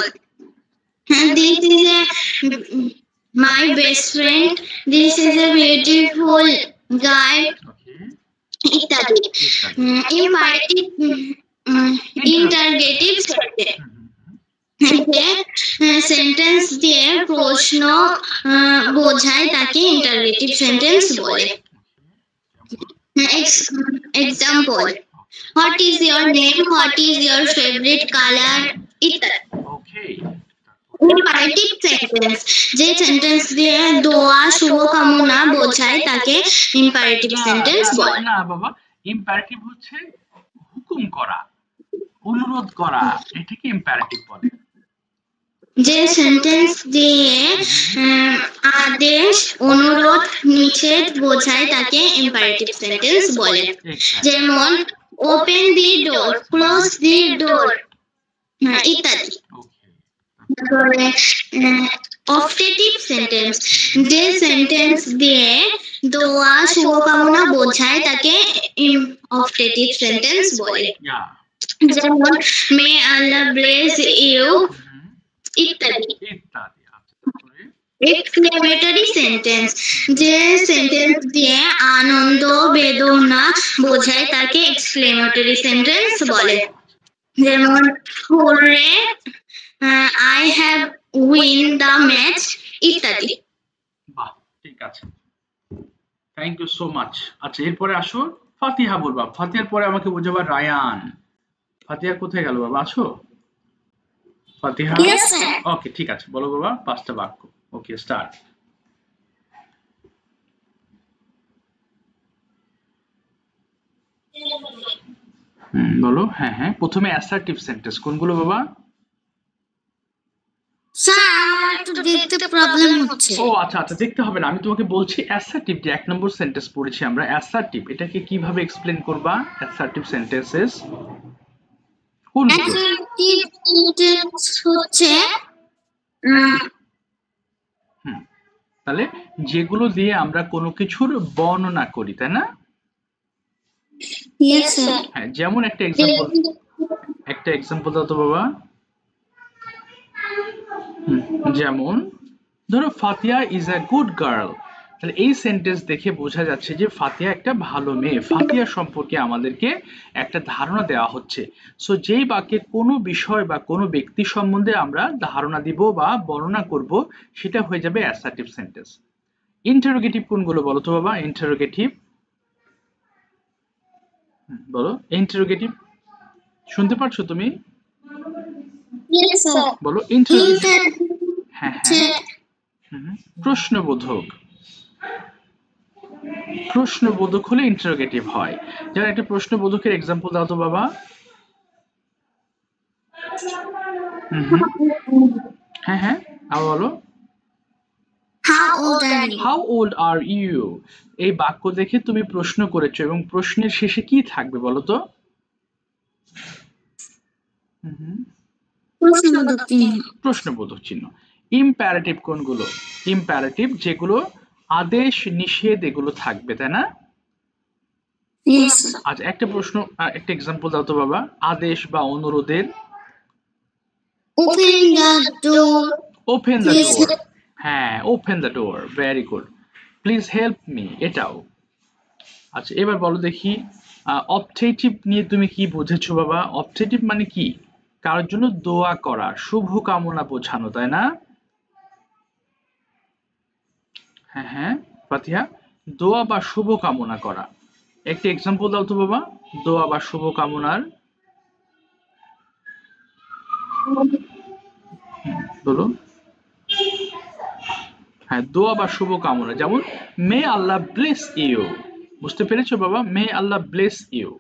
this is a my best friend, this is a beautiful guy ইত্যাদি। ইম্পারেটিভ ইন্টারগেটিভ সেন্টেন্স, যে সেন্টেন্স দিয়ে প্রশ্ন বোঝায় তাকে ইন্টারগেটিভ সেন্টেন্স বলে। Example, what is your name, what is your favourite colour ইত্যাদি। ইম্পারেটিভ সেন্টেন্স, যে সেন্টেন্স দিয়ে দোয়া শুভকামনা বোঝায় তাকে ইম্পারেটিভ সেন্টেন্স বলে। না বাবা, ইম্পারেটিভ হচ্ছে হুকুম করা, অনুরোধ করা, এটাকে ইম্পারেটিভ বলে। যে সেন্টেন্স দিয়ে আদেশ, অনুরোধ, নিষেধ বোঝায় তাকে ইম্পারেটিভ সেন্টেন্স বলে। যেমন ওপেন দি ডোর, ক্লোজ দি ডোর ইত্যাদি। অপটেটিভ সেন্টেন্স, যে সেন্টেন্স দিয়ে দোয়া শুভকামনা বোঝায় তাকে অপটেটিভ সেন্টেন্স বলে। যেমন মে আল্লাহ ব্লেস ইউ ইত্যাদি। এক্সক্লেমেটরি সেন্টেন্স, যে সেন্টেন্স দিয়ে আনন্দ বেদনা বোঝায় তাকে এক্সক্লেমেটরি সেন্টেন্স বলে। যেমন hurray, I have win the match ইত্যাদি। বাহ, ঠিক আছে, থ্যাংক ইউ সো মাচ। আচ্ছা এরপরে আসো ফাতিহা বলবা, ফাতিহার পরে আমাকে বোঝাবা রায়ান। ফাতিহা কোথায় গেল বাবা, আছো ফাতিহা? ওকে ঠিক আছে, বলো বাবা পাঁচটা বাক্য। Okay start. বলো। হ্যাঁ হ্যাঁ, প্রথমে অ্যাসার্টিভ সেন্টেন্স কোনগুলো বাবা? স্যার একটু দেখতে প্রবলেম হচ্ছে। ও আচ্ছা আচ্ছা, দেখতে হবে না, আমি তোমাকে বলছি অ্যাসার্টিভ, যে এক নম্বর সেন্টেন্স পড়েছি আমরা অ্যাসার্টিভ, এটাকে কিভাবে এক্সপ্লেন করবা? অ্যাসার্টিভ সেন্টেন্সেস কোনগুলো? অ্যাসার্টিভ সেন্টেন্স হচ্ছে তাহলে যেগুলো দিয়ে আমরা কোনো কিছুর বর্ণনা করি, তাই না? Yes sir. হ্যাঁ, যেমন একটা এক্সাম্পল দাও তো বাবা। যেমন ধরো ফাতিহা ইজ আ গুড গার্ল, তাহলে এই সেন্টেন্স দেখে বোঝা যাচ্ছে যে ফাতিহা একটা ভালো মেয়ে, ফাতিহা সম্পর্কে আমাদেরকে একটা ধারণা দেওয়া হচ্ছে। সো যেই বাক্যে কোনো বিষয় বা কোনো ব্যক্তি সম্বন্ধে আমরা ধারণা দিব বা বর্ণনা করব, সেটা হয়ে যাবে অ্যাসার্টিভ সেন্টেন্স। ইন্টারোগেটিভ কোনগুলো বলো তো বাবা? ইন্টারোগেটিভ বলো, ইন্টারোগেটিভ শুনতে পারছো তুমি? Yes sir. বলো ইন্টারোগেটিভ। হ্যাঁ হ্যাঁ, প্রশ্নবোধক, প্রশ্নবোধক হলে ইন্টারোগেটিভ হয়। যেমন একটা প্রশ্নবোধকের এক্সাম্পল দাও তো বাবা। হ্যাঁ হ্যাঁ, আবার বলো। How old are you? এই বাক্য দেখে তুমি প্রশ্ন করেছো এবং প্রশ্নের শেষে কি থাকবে বলো তো? প্রশ্নবোধক চিহ্ন। ইম্পারেটিভ কোনগুলো? ইম্পারেটিভ যেগুলো আদেশ নিষেধ এগুলো থাকবে, তাই না? আচ্ছা একটা প্রশ্ন, একটা এক্সাম্পল দাও তো বাবা, আদেশ বা অনুরোধের। Open the door. Open the door, হ্যাঁ open the door, very good. Please help me, এটাও। আচ্ছা এবার বলো দেখি, অপটেটিভ নিয়ে তুমি কি বুঝেছো বাবা? অপটেটিভ মানে কি? কারোর জন্য দোয়া করা, শুভ কামনা বোঝানো, তাই না? হ্যাঁ হ্যাঁ ফাতিহা, দোয়া বা শুভ কামনা করা। একটা এক্সাম্পল দাও তো বাবা, দোয়া বা শুভ কামনার। বলো। হ্যাঁ, দোয়া বা শুভ কামনা, যেমন মে আল্লাহ ব্লেস ইউ। বুঝতে পেরেছো বাবা? মে আল্লাহ ব্লেস ইউ,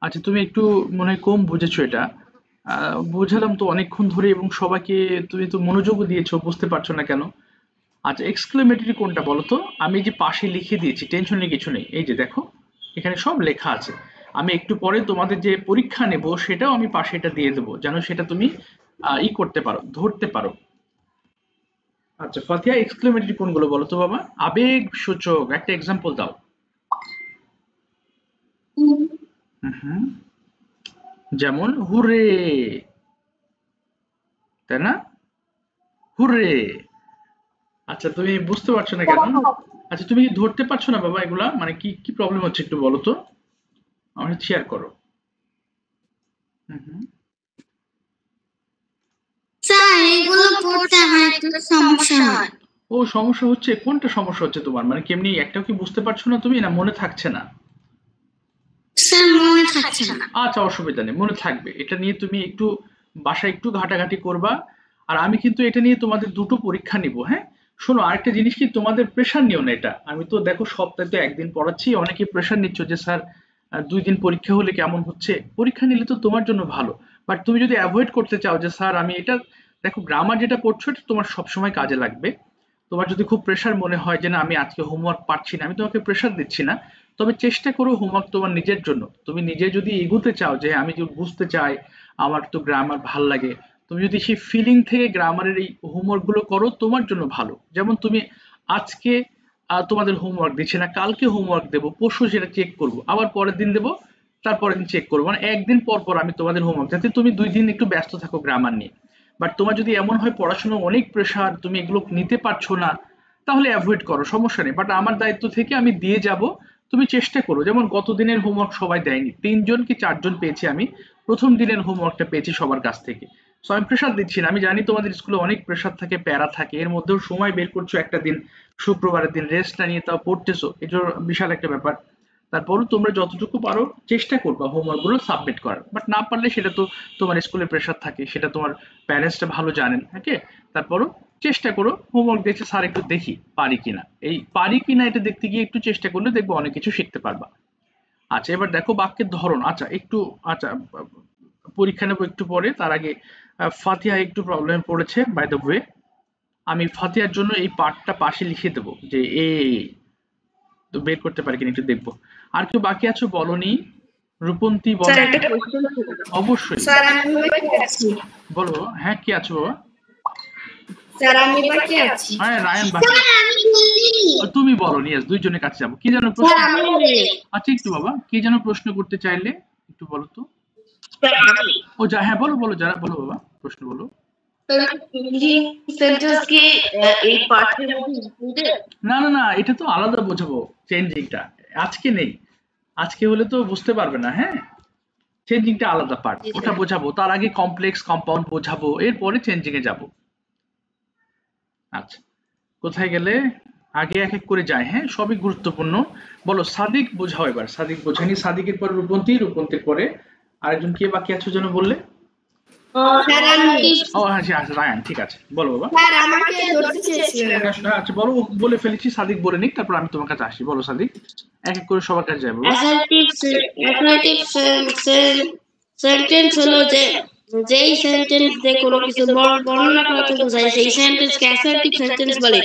আচ্ছা, তুমি একটু মনে হয় কম বুঝেছো এটা। বোঝালাম তো অনেকক্ষণ ধরে এবং সবাইকে, তুমি তো মনোযোগও দিয়েছো, বুঝতে পারছো না কেন? আচ্ছা, এক্সক্লেমেটরি কোনটা বলো তো? আমি যে পাশে লিখে দিয়েছি, টেনশনের কিছু নেই, এই যে দেখো এখানে সব লেখা আছে। আমি একটু পরে তোমাদের যে পরীক্ষা নেব সেটাও আমি পাশে এটা দিয়ে দেবো, যেন সেটা তুমি করতে পারো, ধরতে পারো। আচ্ছা ফাতিহা, এক্সক্লেমেটরি কোনগুলো বলো তো বাবা? আবেগ সূচক একটা এক্সাম্পল দাও। হুম, যেমন হুররে, তাই না? হুররে। আচ্ছা, তুমি বুঝতে পারছো না কেন? আচ্ছা, তুমি কি ধরতে পারছো না বাবা এগুলা? মানে কি কি প্রবলেম হচ্ছে একটু বলো তো, আমার শেয়ার করো। হুম। স্যার এগুলো পড়তে আমার একটু সমস্যা হয়। ও, সমস্যা হচ্ছে? কোনটা সমস্যা হচ্ছে তোমার? মানে কেমনি, একটাও কি বুঝতে পারছো না তুমি, না মনে থাকছে না? স্যার মনে থাকছে না। আচ্ছা, অসুবিধা নেই, মনে থাকবে। এটা নিয়ে তুমি একটু বাসায় একটু ঘাটাঘাটি করবা। আর আমি কিন্তু এটা নিয়ে তোমাদের দুটো পরীক্ষা নিব, হ্যাঁ? শোনো, আরেকটা জিনিস কি, তোমাদের প্রেশার নিও না এটা। আমি তো দেখো সপ্তাহে তো একদিন পড়াচ্ছি, অনেকে প্রেশার নিচ্ছ যে স্যার 2 দিন পরীক্ষা হলে কেমন হচ্ছে। পরীক্ষা নিলে তো তোমার জন্য ভালো। বাট তুমি যদি অ্যাভয়েড করতে চাও যে স্যার আমি এটা, দেখো গ্রামার যেটা পড়ছো এটা তোমার সবসময় কাজে লাগবে। তোমার যদি খুব প্রেশার মনে হয় যে না আমি আজকে হোমওয়ার্ক পারছি না, আমি তোমাকে প্রেশার দিচ্ছি না, তবে চেষ্টা করো হোমওয়ার্ক তোমার নিজের জন্য। তুমি নিজে যদি এগোতে চাও যে আমি যদি বুঝতে চাই, আমার তো গ্রামার ভাল লাগে, তুমি যদি সেই ফিলিং থেকে গ্রামারের এই হোমওয়ার্ক গুলো করো তোমার জন্য ভালো। যেমন তুমি আজকে তোমাদের হোমওয়ার্ক দিচ্ছে না, কালকে হোমওয়ার্ক দেবো, পরশু সেটা চেক করব, আবার পরের দিন দেবো, তারপরের দিন চেক করবো, মানে একদিন পর পর আমি তোমাদের হোমওয়ার্ক, যাতে তুমি 2 দিন একটু ব্যস্ত থাকো গ্রামার নিয়ে। বাট তোমার যদি এমন হয় পড়াশোনার অনেক প্রেশার, তুমি এগুলো নিতে পারছো না, তাহলে অ্যাভয়েড করো, সমস্যা নেই। বাট আমার দায়িত্ব থেকে আমি দিয়ে যাব, তুমি চেষ্টা করো। যেমন গত দিনের হোমওয়ার্ক সবাই দেয়নি, 3জন কি 4জন পেয়েছি আমি, প্রথম দিনের হোমওয়ার্কটা পেয়েছি সবার কাছ থেকে। সো আমি প্রেশার দিচ্ছি না, আমি জানি তোমাদের স্কুলে অনেক প্রেশার থাকে, প্যারা থাকে, এর মধ্যেও সময় বের করছো একটা দিন, শুক্রবারের দিন রেস্ট না নিয়ে তাও পড়তেছো, এটা বিশাল একটা ব্যাপার। তারপরও তোমরা যতটুকু পারো চেষ্টা করবা হোমওয়ার্ক গুলো সাবমিট করার, বাট না পারলে সেটা তো তোমার স্কুলে প্রেশার থাকে, সেটা তোমার প্যারেন্টসটা ভালো জানেন, ওকে? তারপরও চেষ্টা করো, হোমওয়ার্ক দেখে স্যার একটু দেখি পারি কিনা, এই পারি কিনা এটা দেখতে গিয়ে একটু চেষ্টা করলে দেখবো অনেক কিছু শিখতে পারবা। আচ্ছা, এবার দেখো বাক্যের ধরন। আচ্ছা একটু, আচ্ছা পরীক্ষা নেবো একটু পরে, তার আগে ফাতিহা একটু প্রবলেম পড়েছে বাই দ্য ওয়ে। আমি ফাতিহার জন্য এই পার্টটা পাশে লিখে দেবো যে তো বের করতে পারি কিনা একটু দেখবো। আর কেউ বাকি আছো বলনি? রূপন্তী বলো। স্যার একটা কোশ্চেন ছিল। অবশ্যই স্যার আমি বাকি আছি। বলো। হ্যাঁ, কি আছো বাবা? স্যার আমি বাকি আছি। হ্যাঁ, রায়ান বাকি। স্যার আমি বলিনি। তুমি বলো, নিয়ে দুইজনের কাছে যাবো। কি যেন স্যার প্রশ্ন? আমি বলিনি। আচ্ছা একটু বাবা, কি যেন প্রশ্ন করতে চাইলে একটু বলো তো। স্যার আমি ও যা, হ্যাঁ বলো বলো, যারা বলো বাবা, প্রশ্ন বলো। চেঞ্জিং সেন্টেন্স কি এই পাঠের মধ্যে ইনক্লুডেড? না না না, এটা তো আলাদা বোঝাবো, চেঞ্জিংটা আজকে নেই। আজকে হলে তো বুঝতে পারবে না, হ্যাঁ? চেঞ্জিংটা আলাদা পার্ট, জি ওটা স্যার। বোঝাবো, তার আগে কমপ্লেক্স কম্পাউন্ড বোঝাবো, এরপরে চেঞ্জিং এ যাব। আচ্ছা, কোথায় গেলে? আগে এক এক করে যায়, হ্যাঁ, সবই গুরুত্বপূর্ণ। বলো সাদিক বোঝাও এবার, সাদিক বোঝানি, সাদিকের পরে রূপন্তী, রূপন্তীর পরে আরেকজন কে বাকি আছো যেন বললে? স্যার আমি। ও হ্যাঁ, আচ্ছা রায়ান, ঠিক আছে, বলো বাবা। স্যার আমাকে ধরতে চেয়েছিলেন। আচ্ছা বলো, বলে ফেলেছি, সাদিক বলে নিক, তারপর আমি তোমার কাছে আসি। বলো সাদিক, এক এক করে সবার কাছে যাবো। অ্যাসার্টিভ সেন্টেন্স হলো যে যেই সেন্টেন্স দিয়ে কোনো কিছু বর্ণনা করতে বোঝায় সেই সেন্টেন্সকে অ্যাসার্টিভ সেন্টেন্স বলে।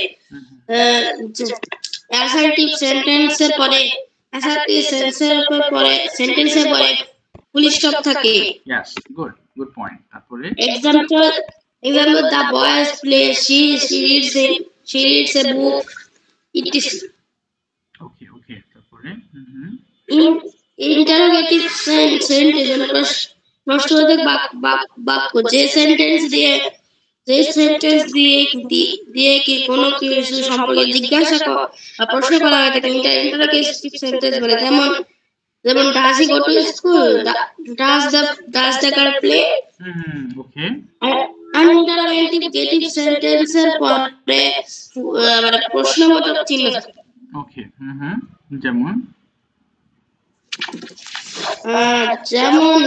অ্যাসার্টিভ সেন্টেন্সের পরে সেন্টেন্সের পরে ফুল স্টপ থাকে। Yes, good point. তারপরে example the boys play, she reads a book, it is. Okay তারপরে ইন্টারোগেটিভ সেন্টেন্স হলো প্রশ্নবোধক বাক্য, যে সেন্টেন্স দিয়ে কি কোনো কিছু সম্পর্কে জিজ্ঞাসা বা প্রশ্ন করা হয় তাকে ইন্টারোগেটিভ সেন্টেন্স বলে। যেমন does he go to school, does the girl play. Okay. An interrogative সেন্টেন্সের পরে মানে প্রশ্নবোধক চিহ্ন থাকে। ওকে। যেমন যেমন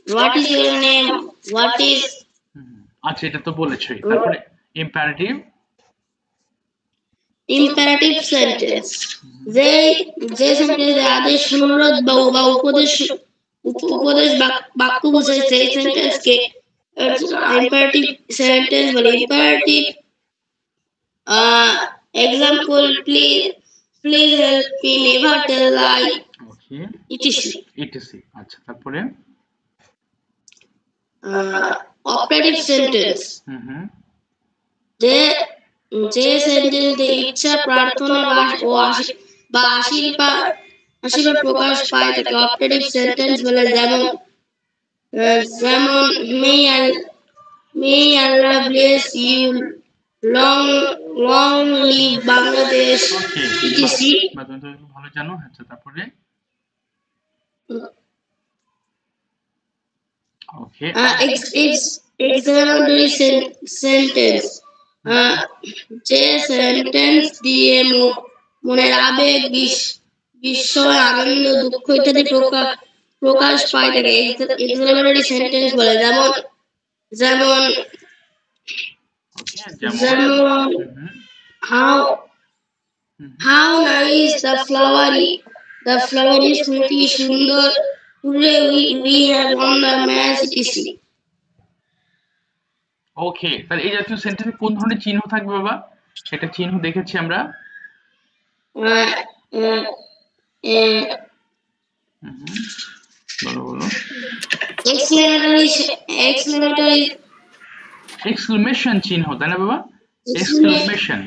what is your name, what is. আচ্ছা, এটা তো বলেছই। তারপরে ইম্পারেটিভ সেন্টেন্স, যে সেন্টেন্সে আদেশ, অনুরোধ বা উপদেশ উপদেশ বাক্য বোঝায় সেই সেন্টেন্সকে ইম্পারেটিভ সেন্টেন্স বলে। Imperative example please help me, never tell lie, okay etc. আচ্ছা তারপরে অপারেটিভ সেন্টেন্স যে সেন্টেন্স ইচ্ছা প্রার্থনা বা আশীর্বাদ প্রকাশ পায় তাকে অপারেটিভ সেন্টেন্স বলে। যেমন may Allah bless you, long live Bangladesh, etc. ভালো জানো। আচ্ছা তারপরে ওকে এক্সক্লেমেটরি সেন্টেন্স যে সেন্টেন্স দিয়ে মনের আবেগ, বিস্ময়, আনন্দ, দুঃখ ইত্যাদি প্রকাশ পায় তাকে এক্সক্লেমেটরি সেন্টেন্স বলে। যেমন how nice the flower is, ফুলটি সুন্দর, we have won the match, etc. ওকে তাহলে এই জাতীয় সেন্টেন্সে কোন ধরনের চিহ্ন থাকবে বাবা? একটা চিহ্ন দেখেছি আমরা। বলো এক্সক্লেমেশন চিহ্ন, তাই না বাবা? এক্সক্লেমেশন।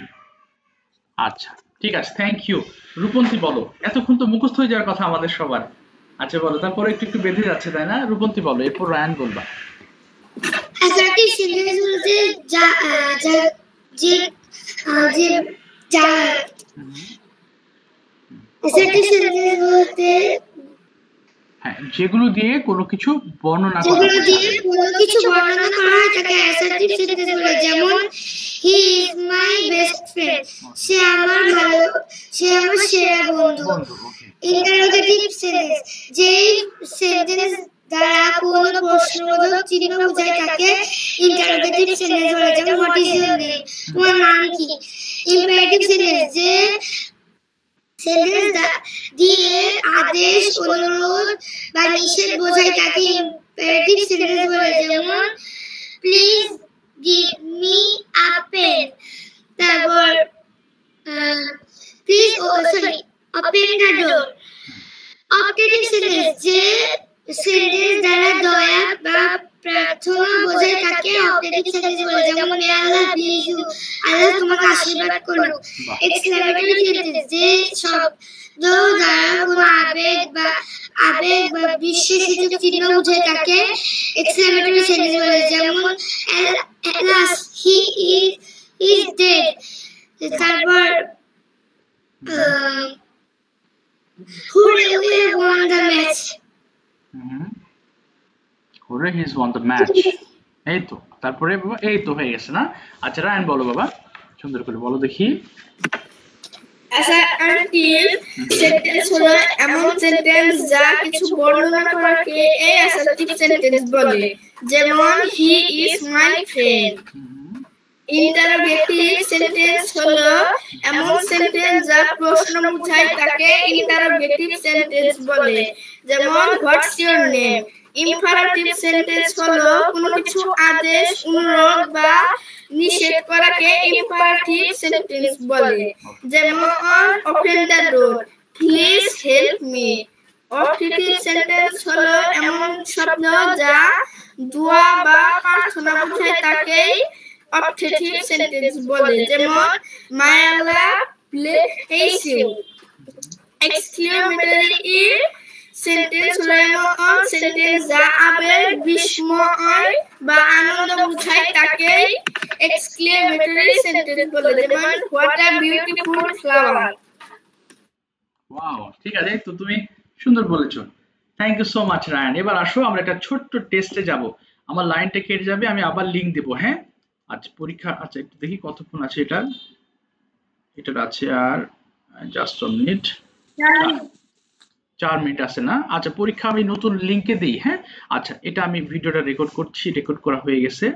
আচ্ছা ঠিক আছে, থ্যাংক ইউ। রূপন্তী বলো, এতক্ষণ তো মুখস্থ হয়ে যাওয়ার কথা আমাদের সবার। আচ্ছা বলো, তারপরে একটু একটু বেঁধে যাচ্ছে তাই না? রূপন্তী বলো, এরপর রায়ান বলবা। অ্যাসার্টিভ সেন্টেন্স বলতে যেগুলো দিয়ে কোনো কিছু বর্ণনা করা হয় তাকে অ্যাসার্টিভ সেন্টেন্স বলে। যেমন he is my best friend, সে আমার সেরা বন্ধু। ইন্টারোগেটিভ সেন্টেন্স যে সেন্টেন্স দ্বারা কোনো প্রশ্নবোধক চিহ্ন বোঝায় তাকে ইন্টারোগেটিভ সেন্টেন্স বলে। যেমন হোয়াট ইজ ইওর নেম, তোমার নাম কি। ইম্পারেটিভ সেন্টেন্স যে সেন্টেন্স দিয়ে আদেশ, অনুরোধ বা নিষেধ বোঝায় তাকে ইম্পারেটিভ সেন্টেন্স বলে। যেমন please give me a pen. তারপর please open the door. Operative sentence যে সেন্টেন্স দ্বারা দয়া বা প্রার্থনা বোঝায় তাকে অপারেটিভ সেন্টেন্স বলে। যেমন মে আল্লাহ ব্লেস ইউ, আল্লাহ তোমাকে আশীর্বাদ করুন। এক্সক্লেমেটরি সেন্টেন্স যে শব্দ দ্বারা কোনো আবেগ বা বিস্ময়সূচক চিহ্ন বোঝায় তাকে এক্সক্লেমেটরি সেন্টেন্স বলে। যেমন alas he is dead। তারপর hooray we have won the match। hooray he has won the match। এই তো, তারপরে বাবা এই তো হয়ে গেছে না? আচ্ছা রায়ান বলো বাবা, সুন্দর করে বলো দেখি। অ্যাসার্টিভ সেন্টেন্স হলো এমন সেন্টেন্স যা কিছু বর্ণনা করাকে এই অ্যাসার্টিভ সেন্টেন্স বলে। যেমন he is my friend. Interrogative sentence হলো এমন সেন্টেন্স যা প্রশ্ন বোঝায় তাকে ইন্টারোগেটিভ সেন্টেন্স বলে। যেমন what's your name. Imperative sentence হলো কোনো কিছু আদেশ, অনুরোধ বা নিষেধ করাকে ইম্পারেটিভ সেন্টেন্স বলে। যেমন open the door, please help me. Operative sentence হলো এমন শব্দ যা দোয়া বা প্রার্থনা বোঝায় তাকে অপারেটিভ সেন্টেন্স বলে। যেমন মাই আল্লাহ ব্লেস ইউ। এক্সক্লেমেটরি সেন্টেন্স হলো এমন সেন্টেন্স যা আবেগ, বিস্ময় বা আনন্দ বোঝায় তাকে এক্সক্লেমেটরি সেন্টেন্স বলে। যেমন what a beautiful flower. Wow, ঠিক আছে, তো তুমি সুন্দর বলেছো। Thank you so much Ryan. এবার আসো আমরা একটা ছোট্ট টেস্টে যাব। আমার লাইনটা কেটে যাবে, আমি আবার লিংক দেবো। হ্যাঁ আচ্ছা পরীক্ষা, আচ্ছা একটু দেখি কতক্ষণ আছে এটার আছে আর জাস্ট আ মিনিট, 4 মিনিট আছে না? আচ্ছা পরীক্ষা আমি নতুন লিংকে দিই। হ্যাঁ আচ্ছা, এটা আমি ভিডিওটা রেকর্ড করছি, রেকর্ড করা হয়ে গেছে।